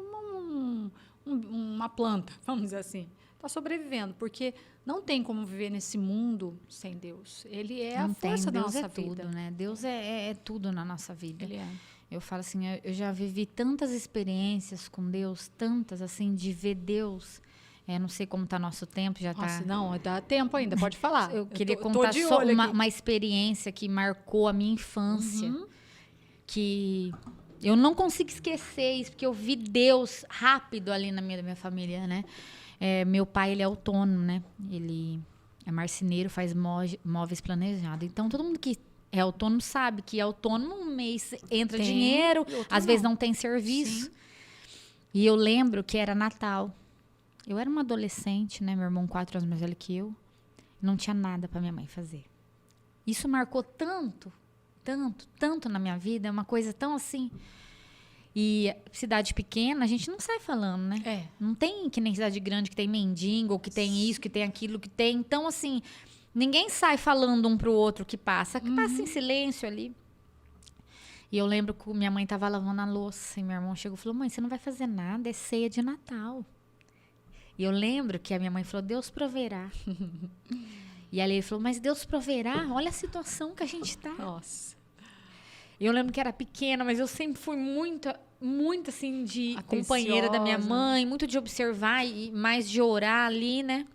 uma planta, vamos dizer assim. Está sobrevivendo, porque não tem como viver nesse mundo sem Deus. Ele é a força da nossa vida. Deus é tudo, né? Deus é tudo na nossa vida. Ele é. Eu falo assim, eu já vivi tantas experiências com Deus, tantas, assim, de ver Deus. Não sei como está nosso tempo, já está... Não, dá tempo ainda, pode falar. Eu queria contar só uma experiência que marcou a minha infância. Que eu não consigo esquecer isso, porque eu vi Deus rápido ali na minha família, né? Meu pai, ele é autônomo, né? Ele é marceneiro, faz móveis planejados. Então, todo mundo que é autônomo sabe que autônomo um mês entra dinheiro, às vezes não tem serviço. Sim. E eu lembro que era Natal. Eu era uma adolescente, né? Meu irmão 4 anos mais velho que eu. Não tinha nada para minha mãe fazer. Isso marcou tanto na minha vida. É uma coisa tão assim... E cidade pequena, a gente não sai falando, né? Não tem que nem cidade grande que tem mendigo, ou que tem isso, que tem aquilo, que tem... Então, assim, ninguém sai falando um pro outro que passa em silêncio ali. E eu lembro que minha mãe tava lavando a louça, e meu irmão chegou e falou, mãe, você não vai fazer nada, é ceia de Natal. E eu lembro que a minha mãe falou, Deus proverá. E ali ele falou, mas Deus proverá? Olha a situação que a gente tá. Nossa. Eu lembro que era pequena, mas eu sempre fui muito assim, de companheira da minha mãe, muito de observar e mais de orar ali, né?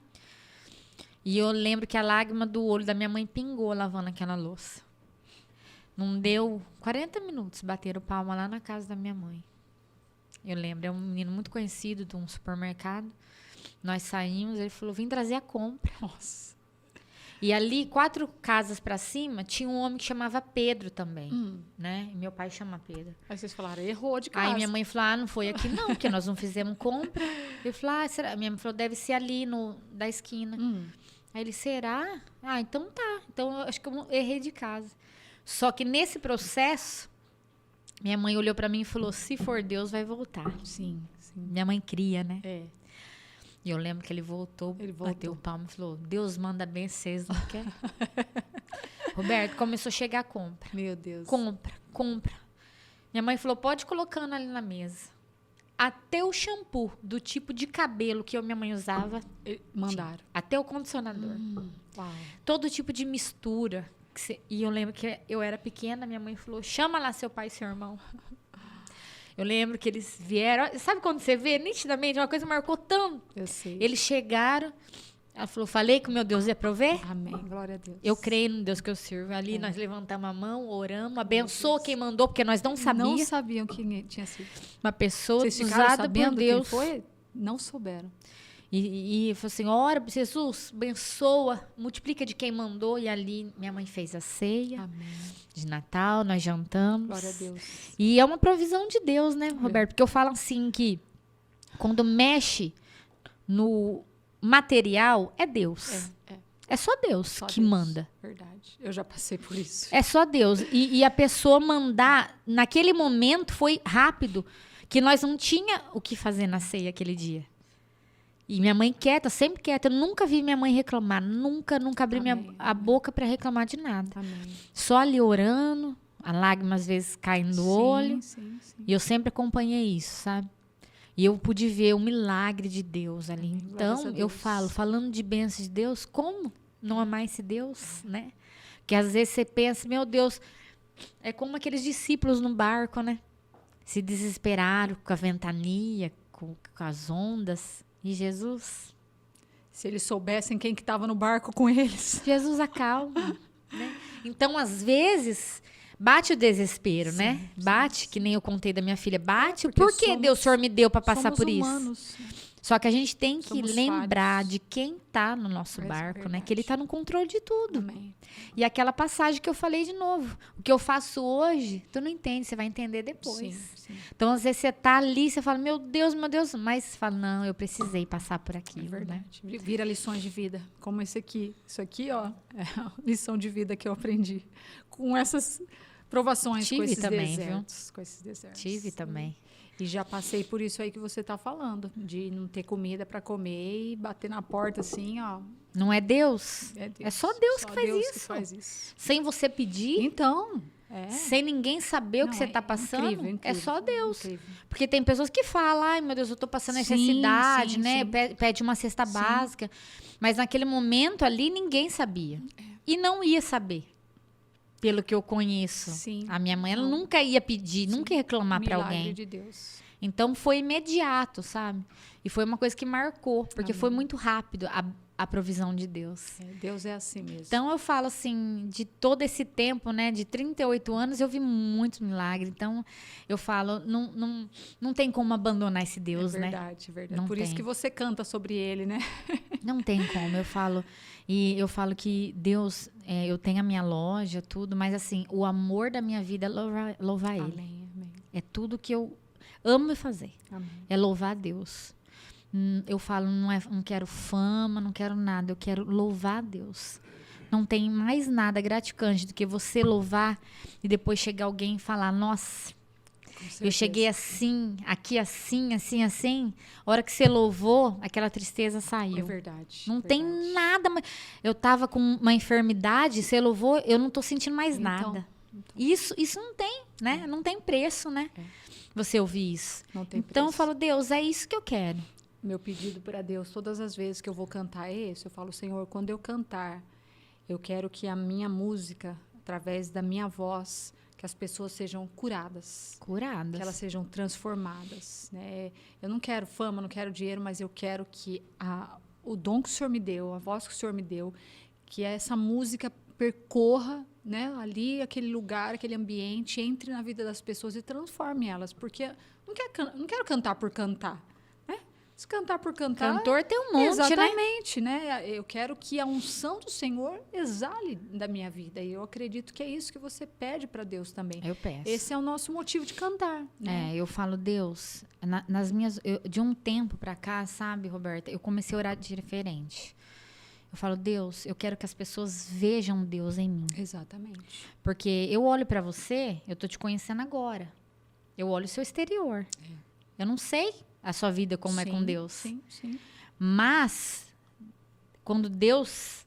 E eu lembro que a lágrima do olho da minha mãe pingou lavando aquela louça. Não deu 40 minutos, bateram palma lá na casa da minha mãe. Eu lembro, é um menino muito conhecido de um supermercado. Nós saímos, ele falou, vim trazer a compra. Nossa. E ali, 4 casas para cima, tinha um homem que chamava Pedro também, né? E meu pai chama Pedro. Aí vocês falaram, errou de casa. Aí minha mãe falou, não foi aqui não, porque nós não fizemos compra. Eu falei, será? Minha mãe falou, deve ser ali da esquina. Aí ele, será? Então tá. Então eu acho que eu errei de casa. Só que nesse processo, minha mãe olhou para mim e falou, se for Deus, vai voltar. Sim. Minha mãe cria, né? E eu lembro que ele voltou, bateu o palmo e falou, Deus manda bem, vocês não querem? Roberto, começou a chegar a compra. Meu Deus. Compra. Minha mãe falou, pode ir colocando ali na mesa. até o shampoo do tipo de cabelo que minha mãe usava. Mandaram. Até o condicionador. Uau. Todo tipo de mistura. E eu lembro que eu era pequena, minha mãe falou, chama lá seu pai e seu irmão. Eu lembro que eles vieram. Sabe quando você vê nitidamente? Uma coisa marcou tanto. Eu sei. Eles chegaram. Ela falou, falei que o meu Deus ia prover? Amém. Glória a Deus. Eu creio no Deus que eu sirvo. Ali nós levantamos a mão, oramos, abençoou quem mandou, porque nós não sabíamos. Não sabiam quem tinha sido. Uma pessoa Vocês ficaram usada por sabendo Deus. quem foi? Não souberam. E falou assim, ora, Jesus, abençoa, multiplica de quem mandou. E ali minha mãe fez a ceia de Natal, nós jantamos. Glória a Deus. E é uma provisão de Deus, né, Roberto? Porque eu falo assim que quando mexe no material, é Deus. É só Deus Só que Deus. manda. Verdade. Eu já passei por isso. É só Deus. E a pessoa mandar, naquele momento foi rápido, que nós não tinha o que fazer na ceia aquele dia. E minha mãe quieta, sempre quieta. Eu nunca vi minha mãe reclamar. Nunca abri a boca para reclamar de nada. Amém. Só ali orando, a lágrima às vezes caindo do olho. Sim. E eu sempre acompanhei isso, sabe? E eu pude ver o milagre de Deus ali. Amém. Glórias Então, a eu Deus. falando de bênçãos de Deus, como não amar esse Deus, né? Porque às vezes você pensa, meu Deus, é como aqueles discípulos no barco, né? Se desesperaram com a ventania, com as ondas. E Jesus? Se eles soubessem quem que estava no barco com eles. Jesus acalma, né? Então, às vezes, bate o desespero, né? Bate, que nem eu contei da minha filha, bate. Por que Deus, o Senhor me deu para passar por humanos. isso? Só que a gente tem que Somos lembrar falhos. de quem está no nosso barco, né? Que ele está no controle de tudo. Amém. E aquela passagem que eu falei de novo. O que eu faço hoje, tu não entende, você vai entender depois. Sim. Então, às vezes, você tá ali, você fala, meu Deus, mas você fala, não, eu precisei passar por É aquilo, né? verdade. Vira lições de vida. Como esse aqui. Isso aqui, ó, é a lição de vida que eu aprendi. Com essas provações, com Tive esses também, desertos. Com esses desertos. Tive também. E já passei por isso aí que você está falando. De não ter comida para comer e bater na porta assim, ó. Não é Deus? É Deus. É só Deus Só que faz Deus isso. que faz isso. Sem você pedir, Então, sem ninguém saber o que Não, você é está passando, incrível, é só Deus. incrível. Porque tem pessoas que falam, ai meu Deus, eu estou passando Sim, necessidade, sim, né? sim. Pede uma cesta básica. Mas naquele momento ali, ninguém sabia. E não ia saber. Pelo que eu conheço. Sim. A minha mãe, ela nunca ia pedir, nunca ia reclamar para Milagre alguém. de Deus. Então foi imediato, sabe? E foi uma coisa que marcou, porque foi muito rápido a provisão de Deus. Deus é assim mesmo. Então eu falo assim, de todo esse tempo, né, de 38 anos, eu vi muitos milagres. Então eu falo, não tem como abandonar esse Deus, né? Verdade, verdade. Não Por isso tem. que você canta sobre ele, né? Não tem como, eu falo. E eu falo que Deus, eu tenho a minha loja, tudo, mas assim, o amor da minha vida é louvar Ele. Amém. É tudo que eu amo fazer. Amém. É louvar a Deus. Eu falo, não quero fama, não quero nada, eu quero louvar a Deus. Não tem mais nada gratificante do que você louvar e depois chegar alguém e falar, nossa, eu cheguei assim, aqui assim. A hora que você louvou, aquela tristeza saiu. É verdade. Não verdade. tem nada. Eu tava com uma enfermidade, você louvou, eu não tô sentindo mais nada. Isso não tem, né? Não tem preço, né? Você ouvir isso. Não tem Então eu preço. falo, Deus, é isso que eu quero. Meu pedido para Deus, todas as vezes que eu vou cantar é esse. Eu falo, Senhor, quando eu cantar, eu quero que a minha música, através da minha voz, que as pessoas sejam curadas. Curadas. Que elas sejam transformadas. Né? Eu não quero fama, não quero dinheiro, mas eu quero que o dom que o Senhor me deu, a voz que o Senhor me deu, que essa música percorra, né, ali, aquele lugar, aquele ambiente, entre na vida das pessoas e transforme elas. Porque eu não quero cantar por cantar. Se cantar por cantar... Cantor tem um monte, exatamente, né? Eu quero que a unção do Senhor exale da minha vida. E eu acredito que é isso que você pede para Deus também. Eu peço. Esse é o nosso motivo de cantar. Né? Eu falo, Deus, de um tempo pra cá, sabe, Roberta, eu comecei a orar diferente. Eu falo, Deus, eu quero que as pessoas vejam Deus em mim. Exatamente. Porque eu olho pra você, eu tô te conhecendo agora. Eu olho o seu exterior. Eu não sei a sua vida como é com Deus. Sim. Mas, quando Deus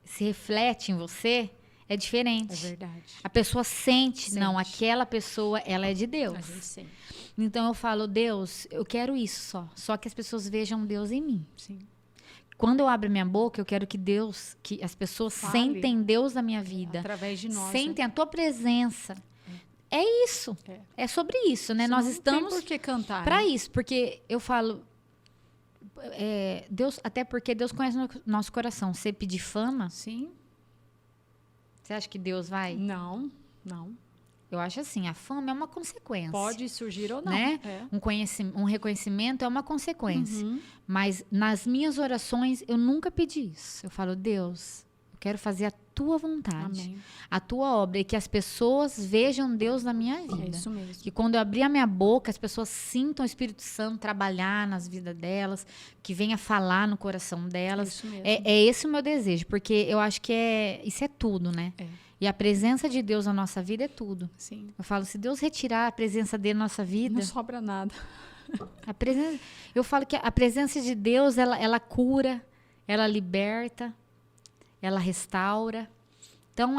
se reflete em você, é diferente. É verdade. A pessoa sente, não, aquela pessoa, ela é de Deus. A gente sente. Então eu falo, Deus, eu quero isso só que as pessoas vejam Deus em mim. Sim. Quando eu abro minha boca, eu quero que as pessoas sentem Deus na minha vida. Através de nós. Sentem a tua presença. É isso. É sobre isso, né? Nós estamos por que cantar, para né? isso, porque eu falo, Deus, até porque Deus conhece o nosso coração. Você pedir fama, Sim. você acha que Deus vai? Não. Eu acho assim, a fama é uma consequência. Pode surgir ou não. Né? É. Um reconhecimento é uma consequência. Mas nas minhas orações, eu nunca pedi isso. Eu falo, Deus, eu quero fazer a tua vontade. Amém. A tua obra. E que as pessoas vejam Deus na minha vida. É isso mesmo. Que quando eu abrir a minha boca, as pessoas sintam o Espírito Santo trabalhar nas vidas delas, que venha falar no coração delas. É isso mesmo. É esse o meu desejo, porque eu acho que isso é tudo, né? E a presença de Deus na nossa vida é tudo. Sim. Eu falo, se Deus retirar a presença dele na nossa vida... Não sobra nada. Eu falo que a presença de Deus, ela cura, ela liberta, ela restaura. Então,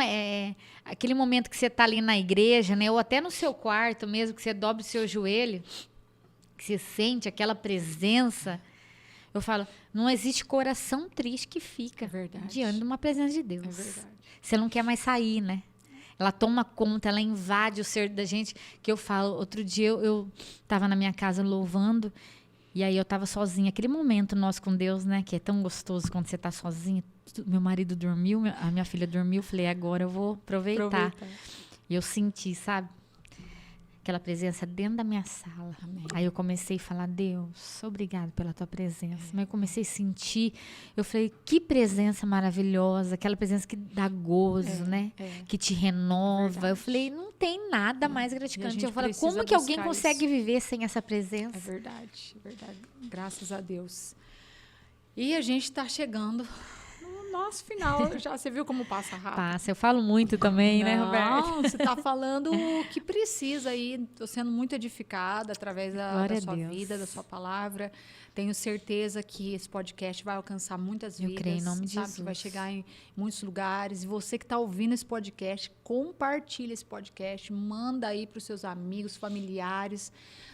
aquele momento que você está ali na igreja, né? Ou até no seu quarto mesmo, que você dobra o seu joelho, que você sente aquela presença... Eu falo, não existe coração triste que fica diante de uma presença de Deus. É verdade. Você não quer mais sair, né? Ela toma conta, ela invade o ser da gente. Que eu falo, outro dia eu estava na minha casa louvando, e aí eu estava sozinha. Aquele momento nosso com Deus, né? Que é tão gostoso quando você está sozinha. Meu marido dormiu, a minha filha dormiu. Falei, agora eu vou aproveitar. E eu senti, sabe? Aquela presença dentro da minha sala. Amém. Aí eu comecei a falar, Deus, obrigado pela tua presença. Mas eu comecei a sentir, eu falei, que presença maravilhosa, aquela presença que dá gozo, né? Que te renova. Verdade. Eu falei, não tem nada mais gratificante. Eu falei, como que alguém consegue viver sem essa presença? É verdade. Graças a Deus. E a gente está chegando no nosso final. Já você viu como passa rápido? Passa, eu falo muito também, né, Roberto? Não, você está falando o que precisa aí. Estou sendo muito edificada através da sua vida, da sua palavra. Tenho certeza que esse podcast vai alcançar muitas vidas. Eu creio em nome de Jesus. Que vai chegar em muitos lugares. E você que está ouvindo esse podcast, compartilha esse podcast, manda aí para os seus amigos, familiares.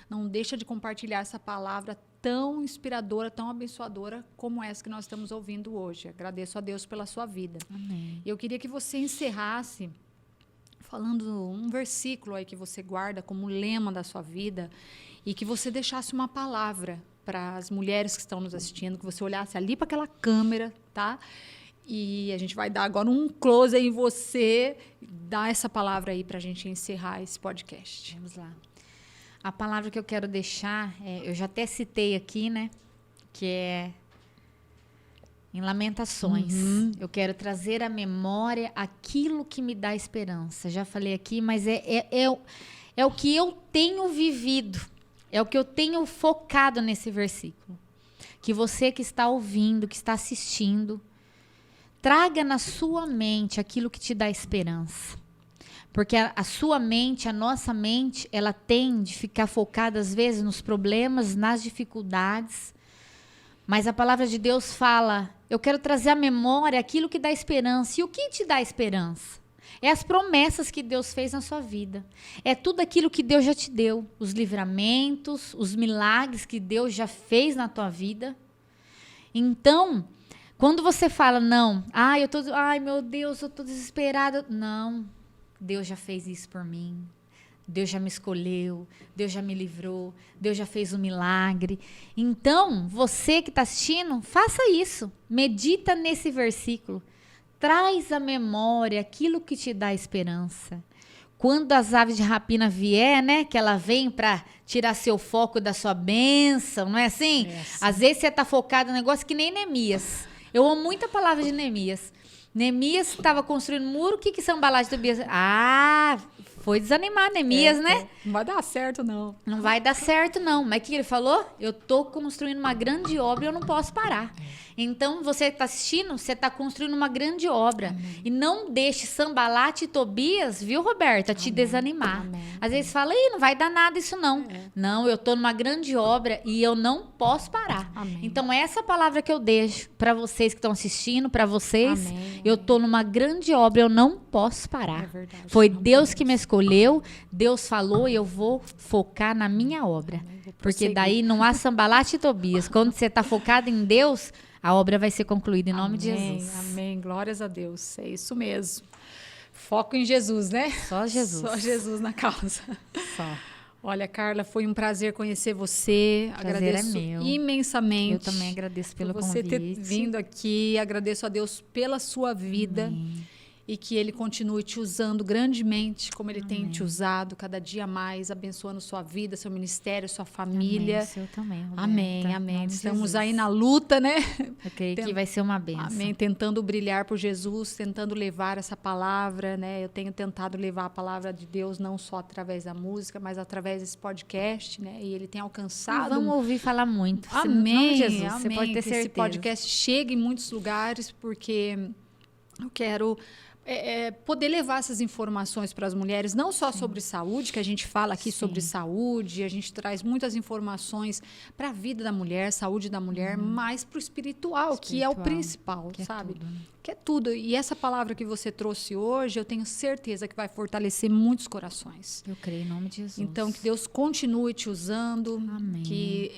Não deixa de compartilhar essa palavra tão inspiradora, tão abençoadora como essa que nós estamos ouvindo hoje. Agradeço a Deus pela sua vida. Amém. Eu queria que você encerrasse falando um versículo aí que você guarda como lema da sua vida e que você deixasse uma palavra para as mulheres que estão nos assistindo, que você olhasse ali para aquela câmera, tá? E a gente vai dar agora um close aí em você, dar essa palavra aí para a gente encerrar esse podcast. Vamos lá. A palavra que eu quero deixar, eu já até citei aqui, né? Que é em Lamentações. Eu quero trazer à memória aquilo que me dá esperança. Já falei aqui, mas é o que eu tenho vivido. É o que eu tenho focado nesse versículo. Que você que está ouvindo, que está assistindo, traga na sua mente aquilo que te dá esperança. Porque a sua mente, a nossa mente, ela tende a ficar focada, às vezes, nos problemas, nas dificuldades. Mas a palavra de Deus fala, eu quero trazer à memória aquilo que dá esperança. E o que te dá esperança? É as promessas que Deus fez na sua vida. É tudo aquilo que Deus já te deu. Os livramentos, os milagres que Deus já fez na tua vida. Então, quando você fala, ai meu Deus, eu estou desesperada. Não. Deus já fez isso por mim. Deus já me escolheu. Deus já me livrou. Deus já fez um milagre. Então, você que está assistindo, faça isso. Medita nesse versículo. Traz à memória aquilo que te dá esperança. Quando as aves de rapina vier, né? Que ela vem para tirar seu foco da sua bênção, não é assim? Às vezes você está focado no negócio que nem Neemias. Eu amo muito a palavra de Neemias. Neemias estava construindo um muro. O que Sanbalate e Tobias? Foi desanimar Neemias, né? Não vai dar certo, não. Não vai dar certo, não. Mas o que ele falou? Eu estou construindo uma grande obra e eu não posso parar. Então, você está assistindo, você está construindo uma grande obra. Amém. E não deixe Sanbalate e Tobias, viu, Roberta, te desanimar. Amém. Às vezes fala, não vai dar nada isso não. Não, eu estou numa grande obra e eu não posso parar. Amém. Então, essa palavra que eu deixo para vocês que estão assistindo, para vocês Eu tô numa grande obra, eu não posso parar. É verdade. Foi Não Deus podemos. que me escolheu, Deus falou e eu vou focar na minha obra. Amém. Vou Porque prosseguir. daí não há sambalate e Tobias. Quando você tá focado em Deus, a obra vai ser concluída em nome de Jesus. Amém. Glórias a Deus. É isso mesmo. Foco em Jesus, né? Só Jesus. Só Jesus na causa. Só. Olha, Carla, foi um prazer conhecer você. Prazer Agradeço é meu. imensamente. Eu também agradeço pelo por você ter convite. vindo aqui. Agradeço a Deus pela sua vida. Amém. E que Ele continue te usando grandemente, como Ele tem Amém. te usado cada dia mais, abençoando sua vida, seu ministério, sua família. Amém. O seu também, Roberta. Amém, Em amém. nome de Estamos Jesus. aí na luta, né? Eu creio Tem- que vai ser uma benção. Amém. Tentando brilhar por Jesus, tentando levar essa palavra, né? Eu tenho tentado levar a palavra de Deus não só através da música, mas através desse podcast, né? E ele tem alcançado. Vamos ouvir falar muito. Em nome Amém, de Jesus, amém. você pode ter que certeza. esse podcast chegue em muitos lugares, porque eu quero poder levar essas informações para as mulheres, não só sobre saúde, que a gente fala aqui Sim. sobre saúde, a gente traz muitas informações para a vida da mulher, saúde da mulher, mas para o espiritual, que é o Espiritual, principal, que é sabe? tudo, né? Que é tudo. E essa palavra que você trouxe hoje, eu tenho certeza que vai fortalecer muitos corações. Eu creio em nome de Jesus. Então, que Deus continue te usando, Amém. que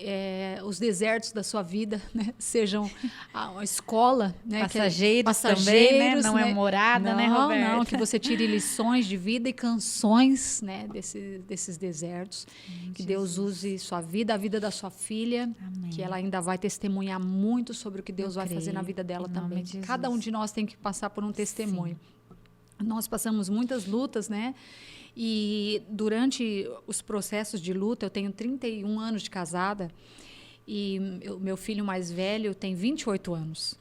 os desertos da sua vida, né, sejam a escola, né, Passageiros também, né? Não é morada, né, Roberta? Não, que você tire lições de vida e canções, né, desses desertos. Que Deus use sua vida, a vida da sua filha, Amém. que ela ainda vai testemunhar muito sobre o que Deus Eu vai fazer na creio, vida dela em nome também. de Jesus. Cada um de nós tem que passar por um testemunho. Nós passamos muitas lutas, né? E durante os processos de luta, eu tenho 31 anos de casada e o meu filho mais velho tem 28 anos.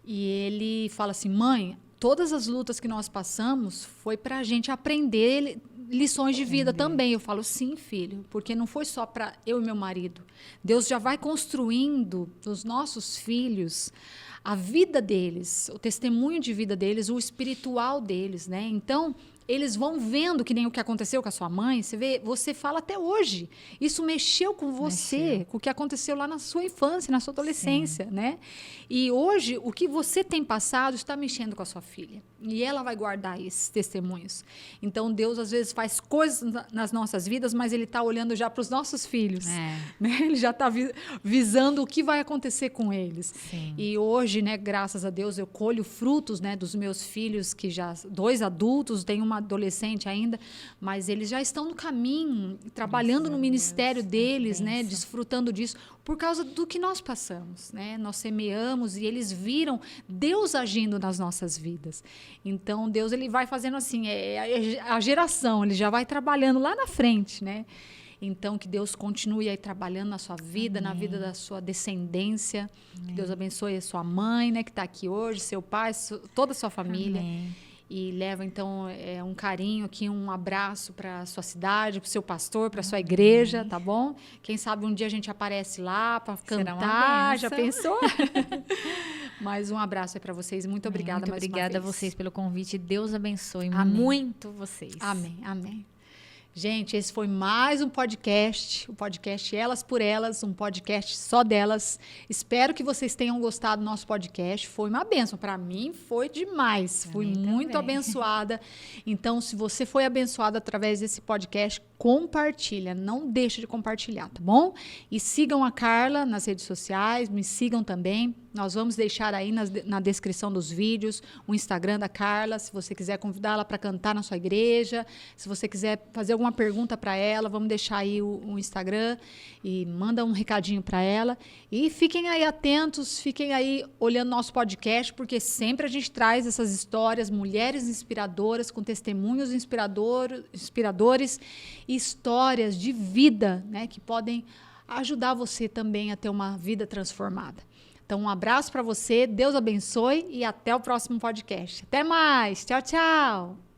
E ele fala assim: mãe, todas as lutas que nós passamos foi para a gente aprender lições de vida também. Eu falo: sim, filho, porque não foi só para eu e meu marido. Deus já vai construindo nos nossos filhos a vida deles, o testemunho de vida deles, o espiritual deles, né? Então, eles vão vendo, que nem o que aconteceu com a sua mãe. Você vê, você fala até hoje. Isso mexeu com você, com o que aconteceu lá na sua infância, na sua adolescência, né? E hoje, o que você tem passado está mexendo com a sua filha. E ela vai guardar esses testemunhos. Então, Deus, às vezes, faz coisas nas nossas vidas, mas Ele está olhando já para os nossos filhos. Né? Ele já está visando o que vai acontecer com eles. Sim. E hoje, né, graças a Deus, eu colho frutos, né, dos meus filhos, que já 2 adultos, tem uma adolescente ainda, mas eles já estão no caminho, trabalhando no ministério deles, né, desfrutando disso, por causa do que nós passamos, né? Nós semeamos e eles viram Deus agindo nas nossas vidas. Então, Deus, ele vai fazendo assim, a geração, ele já vai trabalhando lá na frente, né? Então, que Deus continue aí trabalhando na sua vida, na vida da sua descendência. Que Deus abençoe a sua mãe, né, que está aqui hoje, seu pai, toda a sua família. Amém. E leva, então, um carinho aqui, um abraço para a sua cidade, para o seu pastor, para a sua igreja, tá bom? Quem sabe um dia a gente aparece lá para Será uma cantar, já bênção. pensou? Mais um abraço aí para vocês. Muito obrigada Muito mais obrigada uma a vez. vocês pelo convite. Deus abençoe Amém. muito vocês. Amém, amém. Gente, esse foi mais um podcast, o podcast Elas por Elas, um podcast só delas. Espero que vocês tenham gostado do nosso podcast. Foi uma bênção. Para mim, foi demais. Fui muito abençoada. Então, se você foi abençoado através desse podcast, compartilha. Não deixa de compartilhar, tá bom? E sigam a Carla nas redes sociais, me sigam também. Nós vamos deixar aí na descrição dos vídeos o Instagram da Carla, se você quiser convidá-la para cantar na sua igreja, se você quiser fazer alguma pergunta para ela, vamos deixar aí o Instagram e manda um recadinho para ela. E fiquem aí atentos, fiquem aí olhando nosso podcast, porque sempre a gente traz essas histórias, mulheres inspiradoras, com testemunhos inspiradores e histórias de vida, né, que podem ajudar você também a ter uma vida transformada. Então, um abraço para você, Deus abençoe e até o próximo podcast. Até mais, tchau, tchau!